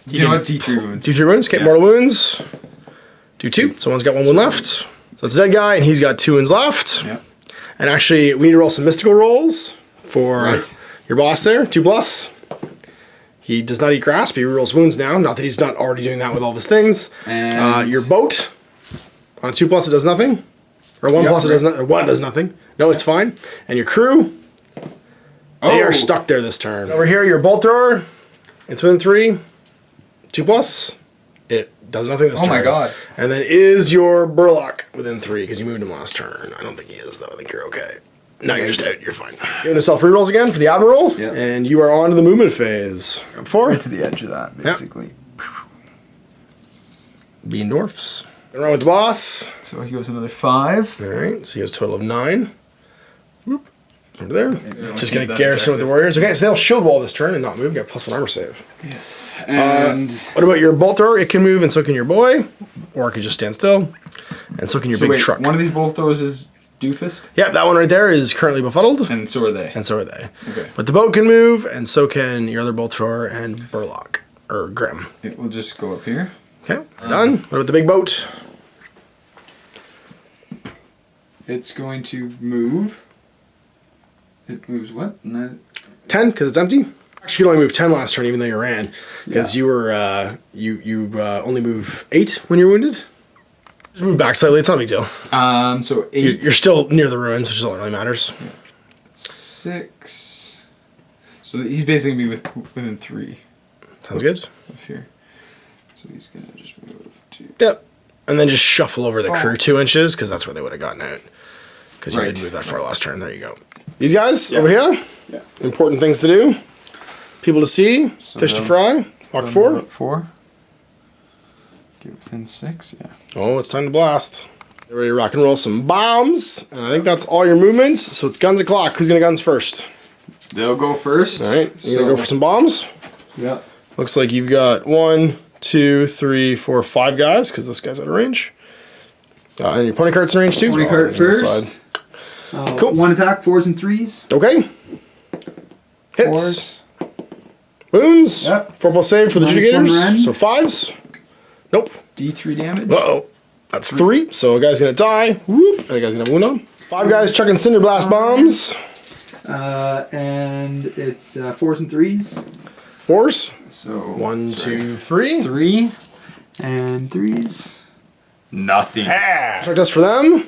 You know what? D3 wounds. D3 wounds, okay, mortal wounds. Do 2, someone's got 1 wound left. So it's a dead guy, and he's got 2 wounds left. Yeah. And actually, we need to roll some mystical rolls for your boss there, 2+. He does not eat grass, but he rerolls wounds now. Not that he's not already doing that with all of his things. And your boat, on 2+, it does nothing. Or 1+, it does nothing. Or 1 does nothing. No, it's fine. And your crew, they are stuck there this turn. Over here, your bolt thrower, it's within 3. 2+, it does nothing this turn. Oh my god. And then is your Burlock within 3, because you moved him last turn. I don't think he is, though. I think you're okay. No, you're just out. You're fine. Giving yourself rerolls again for the Admiral, and you are on to the movement phase. Up 4. Right to the edge of that, basically. Yep. Bean Dwarfs. Run with the boss. So he goes another 5. All right, so he has a total of 9. Whoop. Over there. Just going to garrison with the Warriors. Okay, so they'll shield wall this turn and not move. Got +1 armor save. Yes. And what about your bolt thrower? It can move, and so can your boy. Or it can just stand still. And so can your big truck. One of these bolt throwers is Doofus? Yeah, that one right there is currently befuddled. And so are they. And so are they. Okay. But the boat can move, and so can your other bolt thrower and Burlock. Or Grim. It will just go up here. Okay, we're done. What about the big boat? It's going to move. It moves what? 10, because it's empty. Actually, you only moved 10 last turn, even though you ran. Because you were, you only move 8 when you're wounded. Just move back slightly, it's not a big deal. So 8. You're still near the ruins, which is all that really matters. 6. So he's basically going to be within 3. Sounds good. Up here. So he's going to just move 2. Yep. And then just shuffle over the crew 2 inches, because that's where they would have gotten out. Because you didn't move that far last turn. There you go. These guys over here, important things to do. People to see, fish to fry, walk 4. 4. Get within 6, yeah. Oh, it's time to blast. Get ready to rock and roll some bombs. And I think that's all your movements. So it's guns o'clock. Who's going to guns first? They'll go first. All right, you're going to go for some bombs? Yeah. Looks like you've got 1, 2, 3, 4, 5 guys, because this guy's out of range. And your pony cart's in range too. Pony cart first. Cool. 1 attack, 4s and 3s. Okay. Hits. 4s. Wounds. Yep. 4+ save for the -1 Adjudicators. rend. So 5s. Nope. D3 damage. Uh-oh. That's 3. So a guy's going to die. Whoop. And a guy's going to have a wound on. 5 guys chucking Cinder Blast bombs. And it's 4s and 3s. 4s. So 1, 2, 3. 3 and 3s. Nothing. Check this for them.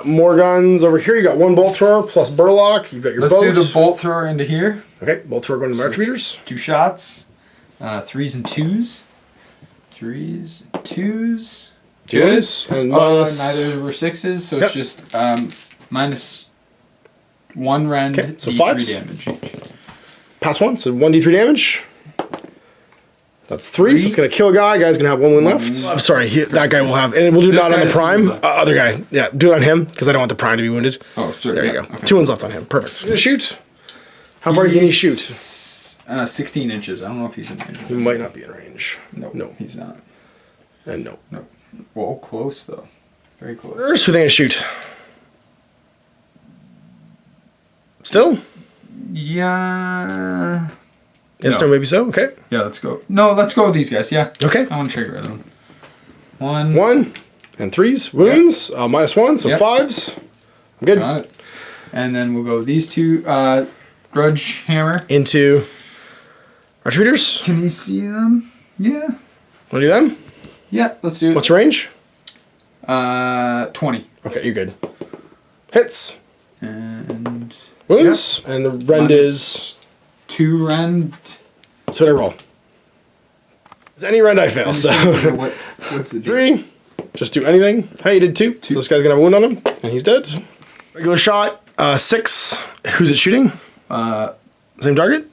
More guns over here. You got 1 bolt thrower plus Burlock. You've got your Let's boat. do the bolt thrower into here. Okay, bolt thrower going to March Readers. 2 shots. 3s and 2s. 3s, 2s. Good. And minus... neither were 6s, so it's just -1 rend, okay, so D3 5s. damage each. Pass 1, so 1 D3 damage. That's 3, so it's going to kill a guy. Guy's going to have 1 wound left. I'm sorry, that guy will have... And we'll do This not on the guy's prime. 2 wounds left. Other guy. Yeah, do it on him, because I don't want the prime to be wounded. Oh, sorry. There you go. Okay. 2 wounds left on him. Perfect. Gonna shoot. How far can he shoot? 16 inches. I don't know if he's in range. He might not be in range. No, he's not. And no. No. Well, close, though. Very close. First, who they going to shoot? Still? Yeah... Yes, no, maybe so. Okay. Yeah, let's go. No, let's go with these guys, yeah. Okay. I want to trigger them. 1. 1. And 3s. Wounds. -1, so 5s. I'm good. Got it. And then we'll go these 2. Grudge Hammer. Into Retributors. Can you see them? Yeah. Want to do them? Yeah, let's do it. What's your range? 20. Okay, you're good. Hits. And Wounds. And the rend is... 2 rend. So what I roll? Is any rend I fail, so... What's the 3. Just do anything. Hey, you did 2. So this guy's gonna have a wound on him, and he's dead. Regular shot. 6. Who's it shooting? Same target?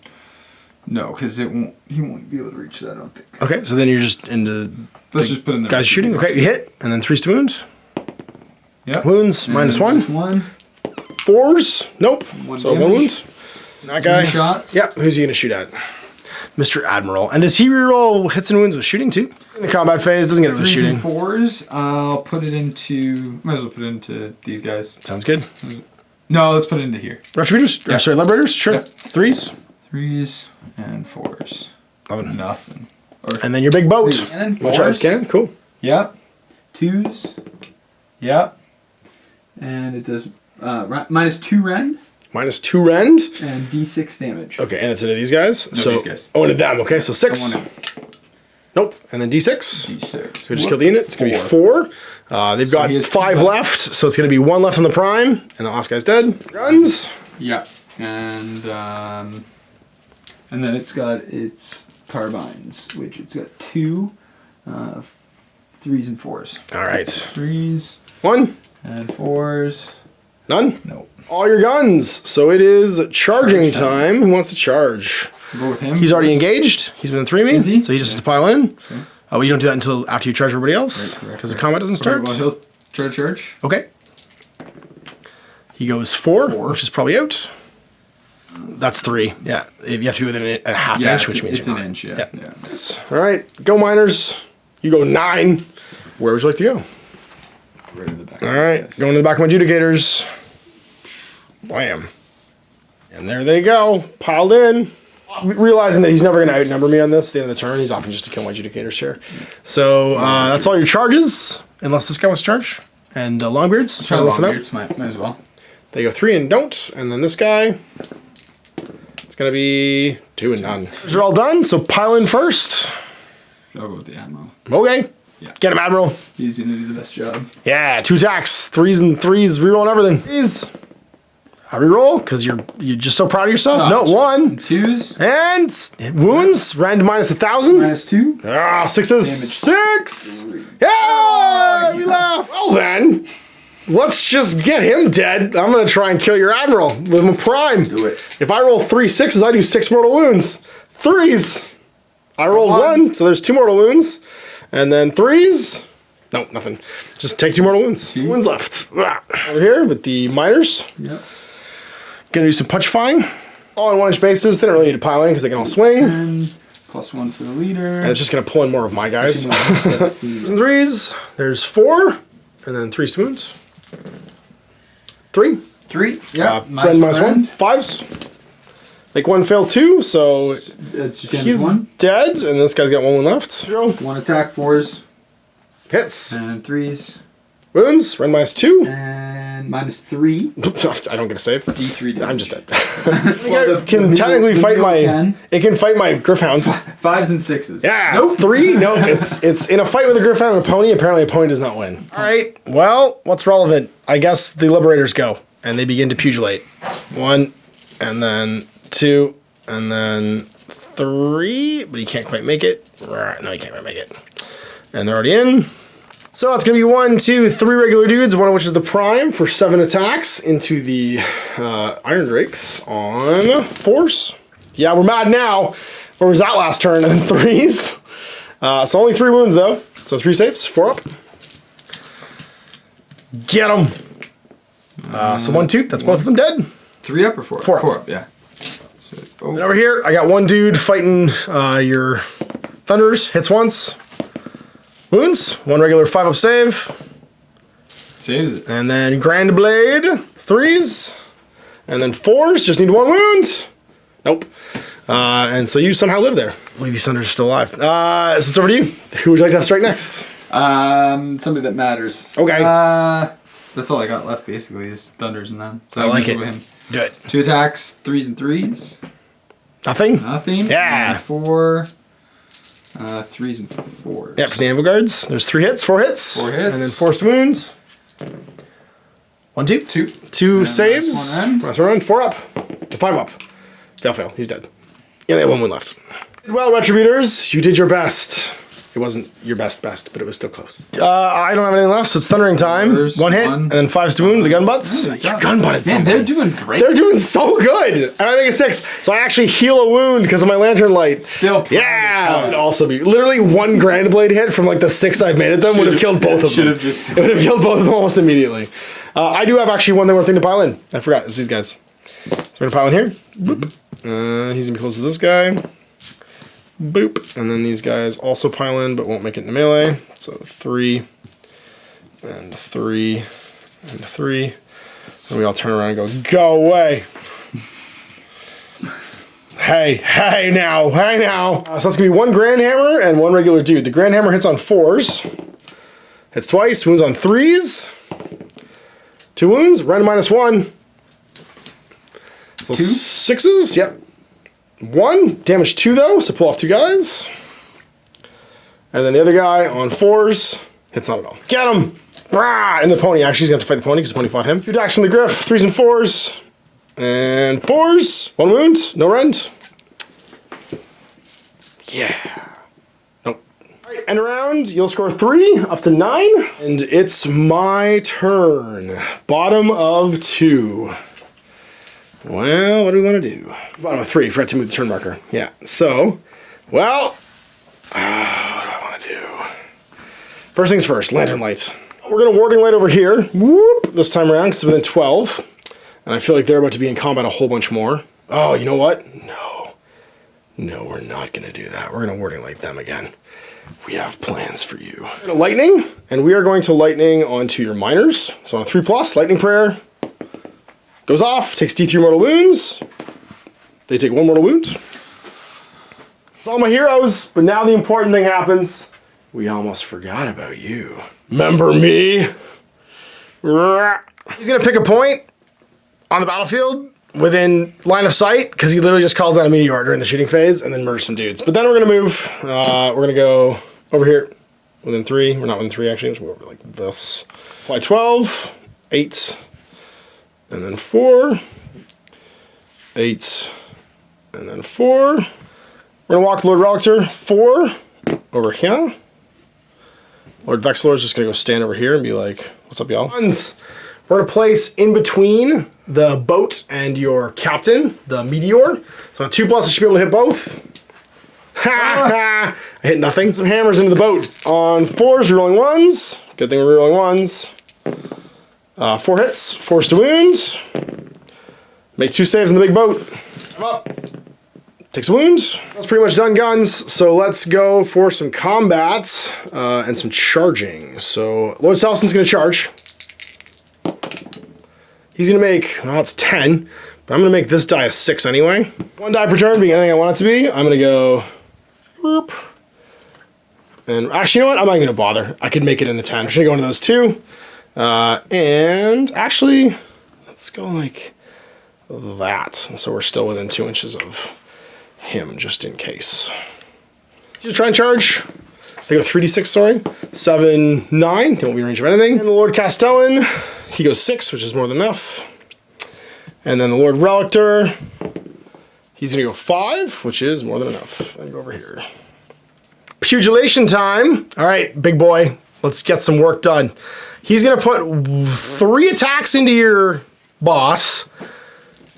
No, because he won't be able to reach that, I don't think. Okay, so then you're just into... Let's just put in the... Guys shooting. Okay, you hit, and then 3s to wounds. Yep. Wounds, -1. -1. 4s. Nope. So 1 wound. That guy. 3 shots. Yep, who's he gonna shoot at? Mr. Admiral. And does he reroll hits and wounds with shooting too? In the combat phase, doesn't get it with 3s shooting. and 4s. I'll put it into... Might as well put it into these guys. Sounds good. No, let's put it into here. Retributors? Yeah. Sorry, Liberators? Sure. Yeah. 3s. 3s and 4s. Nothing. And then your big boat. And then We'll try this 4s. again. Cool. Yep. 2s. Yep. And it does -2 rend -2 rend. and d6 damage. Okay, and it's into these guys. No, so these guys. Oh, into them. Okay, so 6. Come on Nope. And then d6. D6. We just killed the unit. It's gonna be 4. They've got he has 5 2 left, so it's gonna be 1 left on the prime, and the last guy's dead. Guns. Yeah. And then it's got its carbines, which it's got 2 3s and 4s. All right. 3s 1. and 4s. None. Nope. All your guns. So it is charging time. Who wants to charge? Go with him. He's already engaged. He's been 3 me. Is he? So he just has to pile in. Okay. Well, you don't do that until after you charge everybody else. Because the combat doesn't start. Well, he'll charge. Okay. He goes 4, 4. which is probably out. That's 3. Yeah. You have to be within a half inch, which means it's you're an not. inch. Yeah. Yep. Yeah. All right. Go, miners. You go 9. Where would you like to go? Right in the back. All right. Going to the back of my adjudicators. Blam. And there they go. Piled in. Realizing that he's never going to outnumber me on this at the end of the turn, he's opting just to kill my adjudicators here. So that's all your charges, unless this guy wants to charge. And Longbeards. Try Longbeards, might as well. They go 3 and don't. And then this guy, it's going to be 2 and none. Those are all done, so pile in first. I'll go with the Admiral. Okay. Yeah. Get him, Admiral. He's going to do the best job. Yeah, 2 attacks. 3s and 3s, rerolling everything. 3s. I reroll because you're just so proud of yourself. No, 1. 2s. And wounds. Rend -1,000. -2. Ah, 6s. 6. Yeah, we laugh. Well then, let's just get him dead. I'm gonna try and kill your admiral with my prime. Do it. If I roll 3 6s, I do 6 mortal wounds. 3s. I rolled 1, so there's 2 mortal wounds, and then 3s. No, nothing. Just take 2 mortal wounds. 2 wounds left. Over here with the miners. Yep. Gonna do some punchifying. All in 1 inch bases. They don't really need to pile in because they can all swing. 10, +1 for the leader. And it's just gonna pull in more of my guys. And That's the 3s. There's 4, and then 3 wounds. 3. 3. Yeah. Rend -1. 5s. Make 1 fail 2, so That's he's 1. dead, and this guy's got 1 left. 1 attack, 4s. Hits. And 3s. Wounds. Rend -2. And -3. I don't get a save. D3 damage. I'm just dead. Well, It can technically fight my. It can fight my Gryphound. 5s and 6s. Yeah. Nope. 3. No. It's in a fight with a Gryphound and a pony. Apparently, a pony does not win. All right. Well, what's relevant? I guess the Liberators go, and they begin to pugilate. 1, and then 2, and then 3. But he can't quite make it. No, he can't quite make it. And they're already in. So it's going to be 1, 2, 3 regular dudes, one of which is the prime for 7 attacks into the Iron Drakes on force. Yeah, we're mad now. Where was that last turn? And then 3s. So only 3 wounds though. So 3 saves, 4 up. Get them. So 1, 2. That's both of them dead. 3 up or 4? 4 up. 4 up, yeah. So, And over here, I got 1 dude fighting your Thunders. Hits once. Wounds. 1 regular 5 up save. Saves it. And then Grand Blade. 3s. And then 4s. Just need 1 wound. Nope. And so you somehow live there. I believe these Thunders are still alive. So it's over to you. Who would you like to have strike next? Something that matters. Okay. That's all I got left basically is thunders and then. So I like it. with him. Do it. 2 attacks, 3s and 3s. Nothing? Nothing. Yeah. And 4. 3s and 4s. Yeah, for the Anvil Guards. There's 3 hits, 4 hits. 4 hits. And then forced wounds. 1, 2. 2 And saves. last one 1, 4 up. 5 up. They'll fail. He's dead. You only have 1 wound left. Well, Retributors, you did your best. It wasn't your best, but it was still close. I don't have anything left, so it's Thundering time. There's 1 hit, one. and then 5s to wound. The gun butts. Oh my God. Gun butted Man, something. they're doing great. They're doing so good. And I think a 6. So I actually heal a wound because of my lantern light. Still proud Yeah. as hell. It would also be literally 1 Grand Blade hit from like the 6 I've made at them would have killed both of them. Should have just. It would have killed both of them almost immediately. I do have actually one more thing to pile in. I forgot. It's these guys. So we're gonna pile in here. Boop. He's gonna be close to this guy. Boop. And then these guys also pile in, but won't make it into melee. So 3 and 3 and 3. And we all turn around and go, go away. Hey now. So that's gonna be 1 Grand Hammer and 1 regular dude. The Grand Hammer hits on 4s. Hits twice, wounds on 3s. 2 wounds, random -1. So 2? 6s, yep. 1, damage 2 though, so pull off 2 guys. And then the other guy on 4s, hits not at all. Get him! Brah! And the pony, actually he's gonna have to fight the pony because the pony fought him. 2 attacks from the Griff, 3s and 4s. And 4s, 1 wound, no rend. Yeah. Nope. Alright, end round, you'll score 3, up to 9. And it's my turn. Bottom of 2. Well, what do we want to do? Bottom of 3, forgot to move the turn marker. Yeah, so, well, what do I want to do? First things first, Lantern Light. We're going to Warding Light over here, whoop, this time around, because it's within 12. And I feel like they're about to be in combat a whole bunch more. Oh, you know what? No, we're not going to do that. We're going to Warding Light them again. We have plans for you. We're going to Lightning, and we are going to Lightning onto your Miners. So on a 3+, Lightning Prayer. Goes off, takes D3 mortal wounds. They take 1 mortal wound. It's all my heroes, but now the important thing happens. We almost forgot about you. Remember me? He's gonna pick a point on the battlefield within line of sight, because he literally just calls out a meteor during the shooting phase and then murders some dudes. But then we're gonna move. We're gonna go over here within 3. We're not within 3 actually, just move over like this. Apply 12, 8. And then 4, 8, and then 4. We're gonna walk Lord Relictor 4 over here. Lord Vexilor is just gonna go stand over here and be like, "What's up, y'all?" We're gonna place in between the boat and your captain, the meteor. So on 2+, I should be able to hit both. I hit nothing. Some hammers into the boat. On 4s, rolling 1s. Good thing we're rolling 1s. 4 hits, 4s to wound. Make 2 saves in the big boat. Come up. Takes a wound. That's pretty much done guns, so let's go for some combat and some charging. So Lord Salson's gonna charge. He's gonna make, well, it's 10, but I'm gonna make this die a 6 anyway. 1 die per turn being anything I want it to be. I'm gonna go, whoop. And actually, you know what? I'm not gonna bother. I could make it in the 10. I'm just gonna go into those 2. And actually, let's go like that. So we're still within 2 inches of him, just in case. Just try and charge. They go 3d6, sorry. 7, 9. They won't be in range of anything. And the Lord Castellan, he goes 6, which is more than enough. And then the Lord Relictor, he's gonna go 5, which is more than enough. And go over here. Pugilation time. All right, big boy. Let's get some work done. He's gonna put 3 attacks into your boss,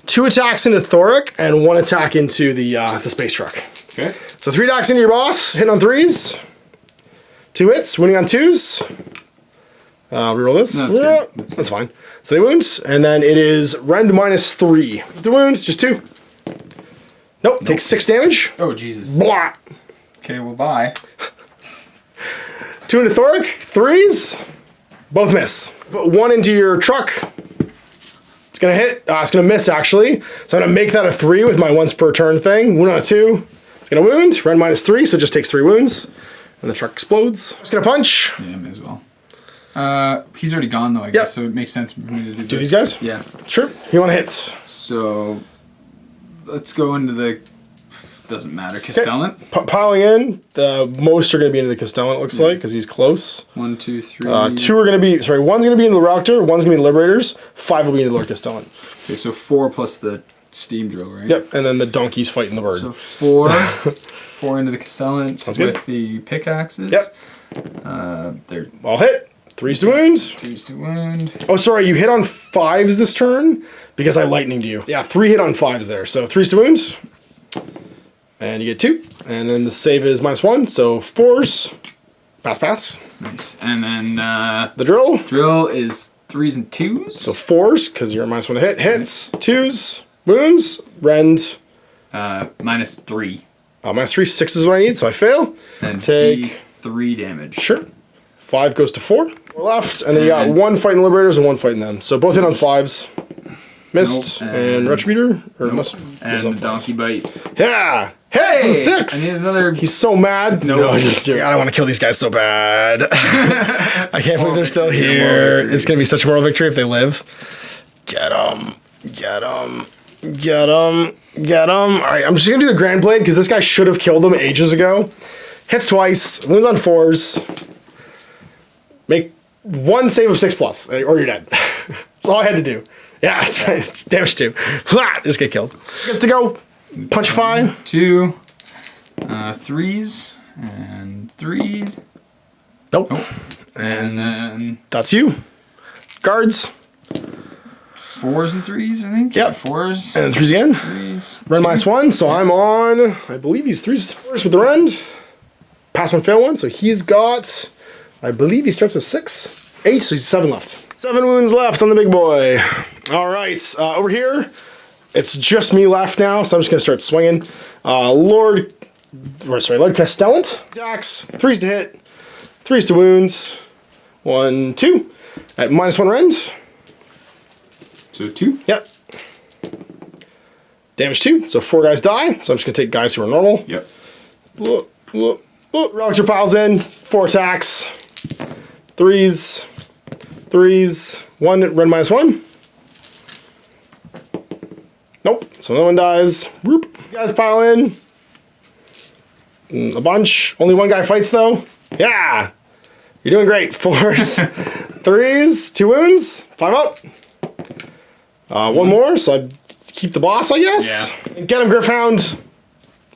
2 attacks into Thoric, and 1 attack into the space truck. Okay. So 3 attacks into your boss, hitting on 3s, 2 hits, winning on 2s. Reroll this. No, that's fine. So they wound, and then it is rend -3. It's the wound, just 2. Nope, takes 6 damage. Oh, Jesus. Blah. Okay, well, bye. 2 into Thoric, 3s, both miss. Put 1 into your truck. It's gonna hit, it's gonna miss actually. So I'm gonna make that a 3 with my once per turn thing. Wound on a 2. It's gonna wound, rend -3, so it just takes 3 wounds. and the truck explodes. Just gonna punch. Yeah, may as well. He's already gone though, I guess, so it makes sense for me to do these guys? Yeah. Sure. You want to hit? So let's go into the. Doesn't matter. Castellan. Piling in. The most are going to be into the Castellan, it looks like, because he's close. 1, 2, 3. 2 are going to be. Sorry, one's going to be into the Raptor, one's going to be Liberators, 5 will be into Lord Castellan. Okay, so 4 plus the steam drill, right? Yep, and then the donkey's fighting the bird. So 4. 4 into the Castellan with good. the pickaxes. Yep. They're all hit. 3s to wound. 3s to wound. Oh, sorry, you hit on 5s this turn because I lightninged you. Yeah, 3 hit on 5s there. So 3s to wound. And you get 2. And then the save is -1, so 4s. Pass. Nice. And then the drill. Drill is 3s and 2s. So 4s, because you're -1 to hit. Hits. 2s. Wounds. Rend. -3. -3. 6 is what I need, so I fail. And take D3 damage. Sure. 5 goes to 4. 4 left, and then you got 1 fighting the Liberators and 1 fighting them. So both hit on 5s. Missed. Nope. And Retributor? Or nope. must, and the Donkey Bite. Yeah! Hey! Hits! 6! I need another... He's so mad. No, just I don't want to kill these guys so bad. I can't believe they're still here. It's going to be such a moral victory if they live. Get him. Get him. Get him. Get him. Alright, I'm just going to do the Grand Blade because this guy should have killed him ages ago. Hits twice. Wounds on 4s. Make 1 save of 6+, or you're dead. That's all I had to do. Yeah, that's right. It's damage 2. Just get killed. Gets to go. Punch 5. 2. 3s. And 3s. Nope. And then... That's you. Guards. 4s and 3s, I think? Yep. 4s. And then 3s again. 3s. Rend -1, so I'm on, I believe he's 3s, 4s with the Rend. Pass 1, fail 1, so he's got, I believe he starts with 6. 8, so he's 7 left. 7 wounds left on the big boy. All right, over here, it's just me left now, so I'm just gonna start swinging. Lord Castellan. Attacks, 3s to hit, 3s to wounds. 1, 2. At -1 Rend. So 2? Yep. Damage 2, so 4 guys die, so I'm just gonna take guys who are normal. Yep. Raptor piles in, 4 attacks. 3s. 1, Rend -1. Nope, so no one dies. Whoop. You guys pile in. A bunch. Only 1 guy fights though. Yeah! You're doing great. 4s. 3s, 2 wounds, 5 up. 1 more, so I keep the boss, I guess. Yeah. Get him, Griffhound.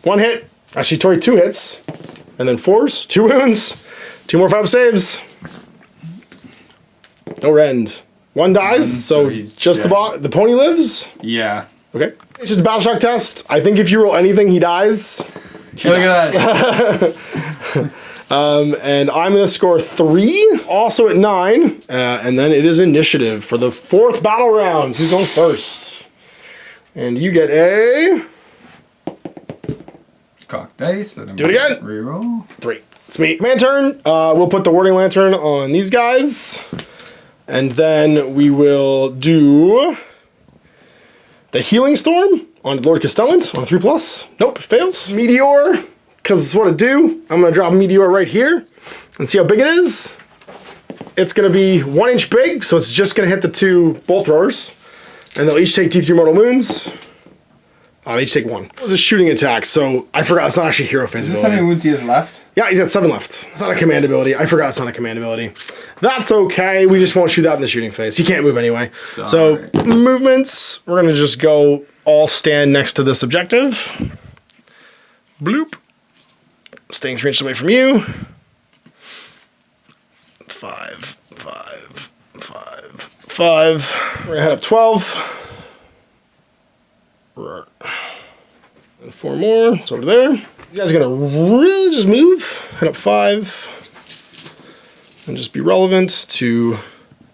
1 hit. Actually, Tori 2 hits. And then 4s, 2 wounds, 2 more 5 saves. No Rend. 1 dies, so he's just dead. the pony lives. Yeah. Okay. It's just a battle shock test. I think if you roll anything, he dies. Look at that. And I'm going to score 3, also at 9. And then it is initiative for the 4th battle round. Who's going first? And you get a... Cock dice. That I'm Do it again. Reroll. 3. It's me. Command turn. We'll put the warding lantern on these guys. And then we will do the healing storm on Lord Castellan on a 3+. Nope, fails. Meteor, because it's what it do. I'm going to drop a meteor right here and see how big it is. It's going to be 1 inch big, so it's just going to hit the 2 bolt throwers. And they'll each take D3 mortal wounds. They each take 1. It was a shooting attack, so I forgot it's not actually hero phase. Is this how many wounds he has left? Yeah, he's got 7 left. It's not a command ability. I forgot it's not a command ability. That's okay. We just won't shoot that in the shooting phase. He can't move anyway. So, right. Movements. We're going to just go all stand next to this objective. Bloop. Staying 3 inches away from you. 5. We're going to head up 12. And 4 more. It's over there. These guys are going to really just move. Head up 5. And just be relevant to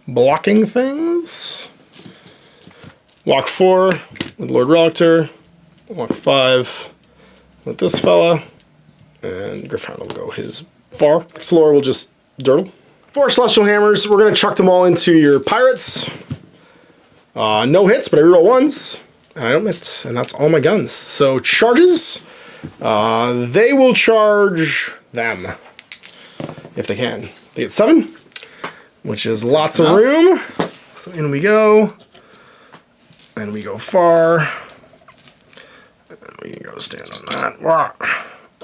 blocking things. Walk 4 with Lord Relictor. Walk 5 with this fella. And Griffhound will go his bar. Xlor will just dirtle. 4 Celestial Hammers. We're going to chuck them all into your pirates. No hits, but I reroll 1s. And I don't hit. And that's all my guns. So charges. They will charge them. if they can. They get 7, which is lots of room. So in we go. And we go far. And we can go stand on that.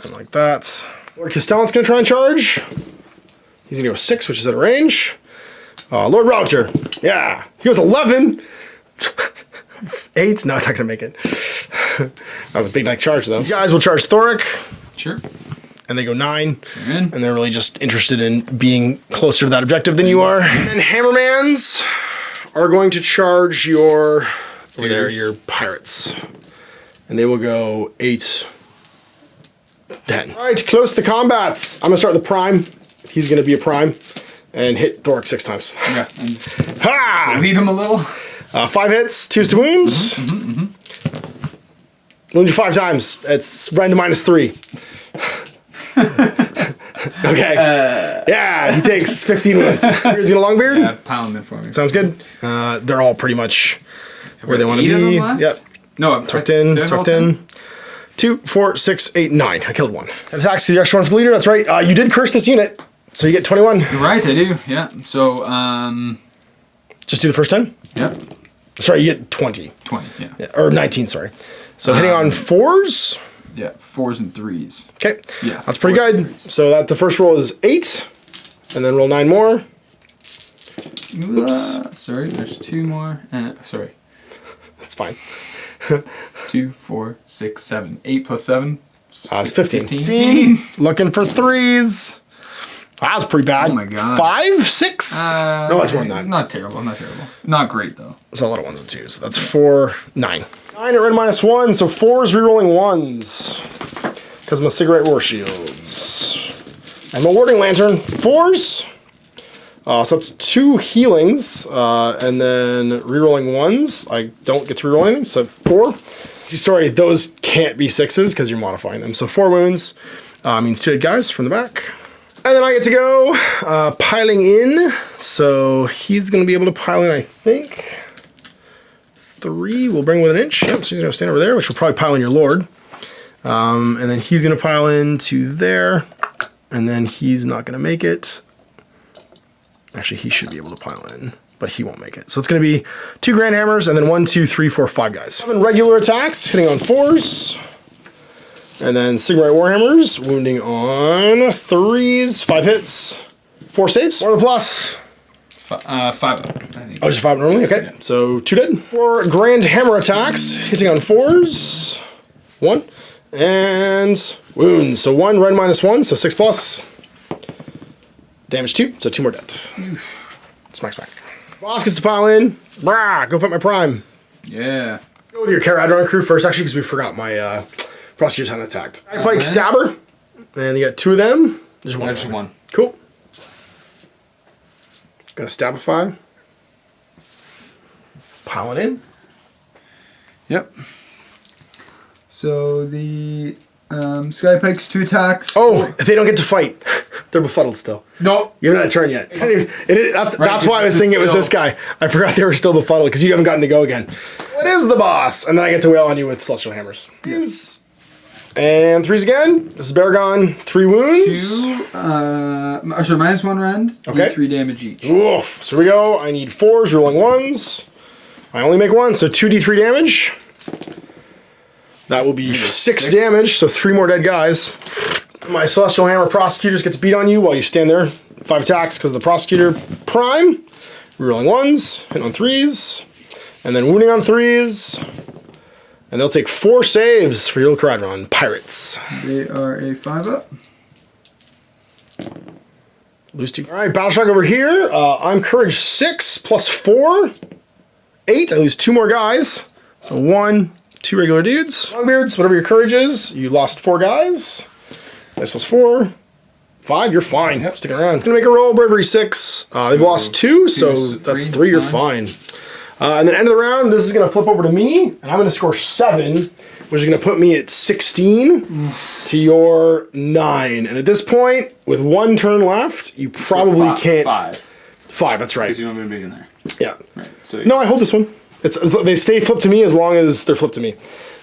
And like that. Lord Castellan's going to try and charge. He's going to go 6, which is out of range. Lord Rauter. Yeah. He goes 11. 8. No, it's not going to make it. That was a big night charge, though. These guys will charge Thoric. Sure. And they go 9. And they're really just interested in being closer to that objective than you are. And Hammermans are going to charge your pirates. And they will go 8, 10. All right, close to combats. I'm going to start the prime. He's going to be a prime. And hit Thoric 6 times. Yeah. Ha! Lead him a little. 5 hits, 2s to wounds. Wound you 5 times. It's run to -3. Okay. Yeah, he takes 15 wounds. Here's gonna Longbeard. Yeah, pound them for me. Sounds good. They're all pretty much where they want to be. Yep. No, tucked in. 2, 4, 6, 8, 9. I killed 1. Attacks the extra 1 for the leader. That's right. You did curse this unit, so you get 21. Right, I do. Yeah. So, just do the first 10. Yep. Sorry, you get 20. 20. Yeah. Or 19. Sorry. So hitting on 4s. Yeah, 4s and 3s. Okay. Yeah. That's pretty good. So that the first roll is 8, and then roll 9 more. Oops. Sorry, there's 2 more. Sorry. That's fine. 2, 4, 6, 7. 8 plus 7. It's 15. Looking for 3s. That was pretty bad. Oh my god. 5, 6? No, that's more than that. Not terrible, not terrible. Not great, though. There's a lot of 1s and 2s. That's 4, 9. 9 at red -1, so 4s rerolling 1s. Because of my cigarette war shields. And my warding lantern, 4s. So that's 2 healings, and then rerolling 1s. I don't get to reroll them, so 4. Sorry, those can't be 6s because you're modifying them. So 4 wounds means 2 dead guys from the back. And then I get to go piling in. So he's going to be able to pile in, I think, 3. We'll bring with an inch. Yep, so he's going to stand over there, which will probably pile in your lord. And then he's going to pile into there. And then he's not going to make it. Actually, he should be able to pile in, but he won't make it. So it's going to be 2 Grand Hammers and then 1, 2, 3, 4, 5 guys. 7 regular attacks, hitting on 4s. And then Sigmar Warhammers, wounding on 3s, 5 hits, 4 saves. More than plus. 5 up, I think. Oh, just 5 normally? Okay, yeah. So 2 dead. 4 Grand Hammer attacks, hitting on 4s. 1. And wounds. So 1, red -1, so 6 plus. Damage 2, so 2 more dead. Smack, smack. Boss gets to pile in. Brah, go put my prime. Yeah. Go with your Kharadron crew first, actually, because we forgot my prosecutors hadn't attacked. I play Stabber, and you got 2 of them. Just 1. Just 1. Cool. Gonna Stabify. Piling in. Yep. So the Sky Pike's 2 attacks. Oh, they don't get to fight. They're befuddled still. No. You're not a turn yet. That's why I was thinking it was this guy. I forgot they were still befuddled because you haven't gotten to go again. What is the boss? And then I get to wail on you with Celestial Hammers. Yes. And 3s again. This is Baragon. 3 wounds. 2. Sorry, -1 rend. Okay. 3 damage each. Oof. So here we go. I need 4s, rolling 1s. I only make 1, so 2d3 damage. That will be 6 damage, so 3 more dead guys. My Celestial Hammer Prosecutors gets beat on you while you stand there. 5 attacks because of the Prosecutor Prime. Rerolling 1s, hitting on 3s, and then wounding on 3s. And they'll take 4 saves for your little Kharadron Pirates. They are a 5 up. Lose 2. All right, Battle Shock over here. I'm Courage 6 plus 4. 8. I lose 2 more guys. So 1, 2 regular dudes. Longbeards, whatever your courage is, you lost 4 guys. Dice plus 4. 5, you're fine. Yep. Sticking around. It's going to make a roll. Bravery 6. They've lost 2, so that's 3. You're fine. And then end of the round, this is going to flip over to me, and I'm going to score 7, which is going to put me at 16 to your 9. And at this point, with 1 turn left, you probably can't. 5. 5, that's right. Because you don't have big in there. Yeah. Right. So No, I hold this one. They stay flipped to me as long as they're flipped to me.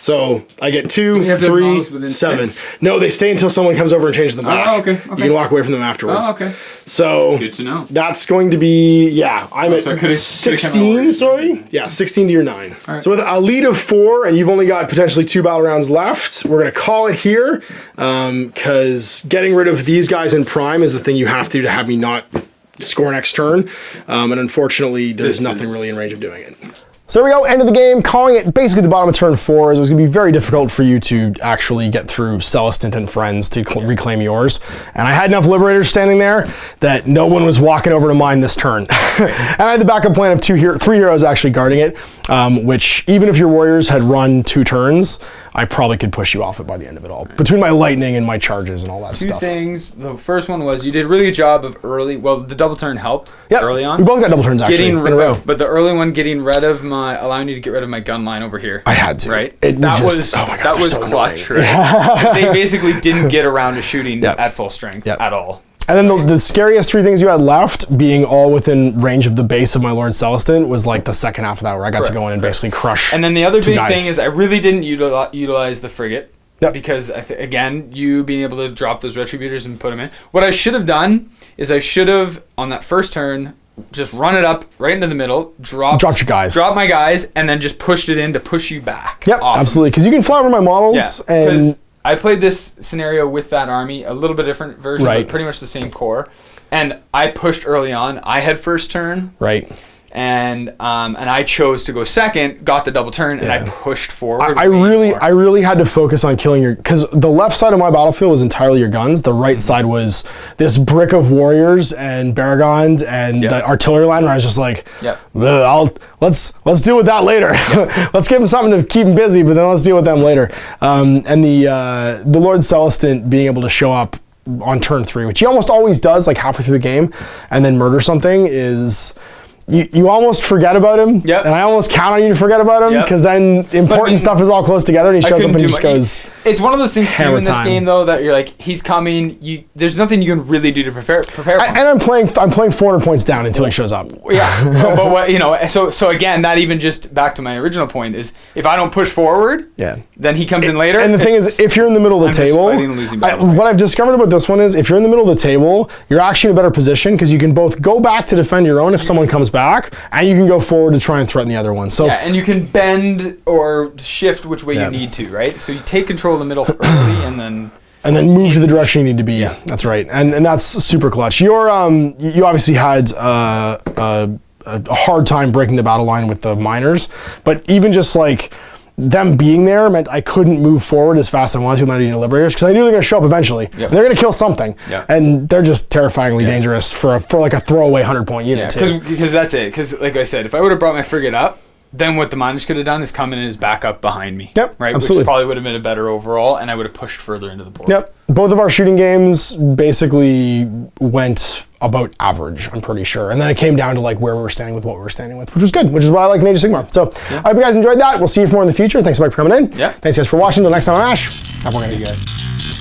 So I get You 2, have to have 3, models within 7. 6? No, they stay until someone comes over and changes them back. Oh, okay. You can walk away from them afterwards. Oh, okay. So Good to know. that's going to be, I'm at so it could've 16, sorry? Yeah, 16 to your 9. All right. So with a lead of 4, and you've only got potentially 2 battle rounds left, we're going to call it here, because getting rid of these guys in prime is the thing you have to have me not score next turn, and unfortunately there's nothing really in range of doing it. So there we go, end of the game, calling it basically the bottom of turn 4, as it was going to be very difficult for you to actually get through Celestant and friends to reclaim yours. And I had enough Liberators standing there that no one was walking over to mine this turn. And I had the backup plan of 3 heroes actually guarding it, which even if your warriors had run 2 turns, I probably could push you off it by the end of it all. Between my lightning and my charges and all that stuff. 2 things. The first one was you did a really good job of early. Well, the double turn helped early on. We both got double turns actually in a row. But the early one, getting rid of allowing you to get rid of my gun line over here. I had to. Right. That was so clutch. Right? They basically didn't get around to shooting at full strength at all. And then the scariest 3 things you had left, being all within range of the base of my Lord Celestin, was like the second half of that where I got to go in and basically crush. And then the other big thing is I really didn't utilize the frigate. Yep. Because, again, you being able to drop those Retributors and put them in. What I should have done is I should have, on that first turn, just run it up right into the middle, dropped your guys. Drop my guys, and then just pushed it in to push you back. Yep, absolutely. Because you can fly over my models. Yeah, and I played this scenario with that army, a little bit different version, but pretty much the same core. And I pushed early on. I had first turn. Right. And I chose to go second, got the double turn, and I pushed forward. I really had to focus on killing your, because the left side of my battlefield was entirely your guns. The right side was this brick of warriors and Baragons and the artillery line. Where I was just like, let's deal with that later. Let's give them something to keep them busy, but then let's deal with them later. And the Lord Celestant being able to show up on turn 3, which he almost always does, like halfway through the game, and then murder something is. You almost forget about him, and I almost count on you to forget about him, because then important stuff is all close together, and he shows up and just goes. It's one of those things too in this game, though, that you're like, he's coming. There's nothing you can really do to prepare for him. And I'm playing 400 points down until he shows up. Yeah, but what so again, that even just back to my original point is, if I don't push forward, then he comes in later. And the thing is, if you're in the middle of the table, what I've discovered about this one is, if you're in the middle of the table, you're actually in a better position because you can both go back to defend your own if someone comes back, and you can go forward to try and threaten the other one. So and you can bend or shift which way you need to, right? So you take control of the middle early, and then move to the direction you need to be. Yeah, that's right, and that's super clutch. You obviously had a hard time breaking the battle line with the miners, but even just like them being there meant I couldn't move forward as fast as I wanted to with my Liberators, because I knew they were going to show up eventually. They're going to kill something, and they're just terrifyingly dangerous for like a throwaway 100-point unit. Because that's it. Because like I said, if I would have brought my frigate up, then what the miners could have done is come in as backup behind me. Yep, right, absolutely. Which probably would have been a better overall, and I would have pushed further into the board. Yep. Both of our shooting games basically went about average, I'm pretty sure. And then it came down to like where we were standing with what we were standing with, which was good, which is what I like in Age of Sigmar. So I hope you guys enjoyed that. We'll see you for more in the future. Thanks so much for coming in. Yeah. Thanks guys for watching. Until next time, I'm Ash. Have a good night. See you guys.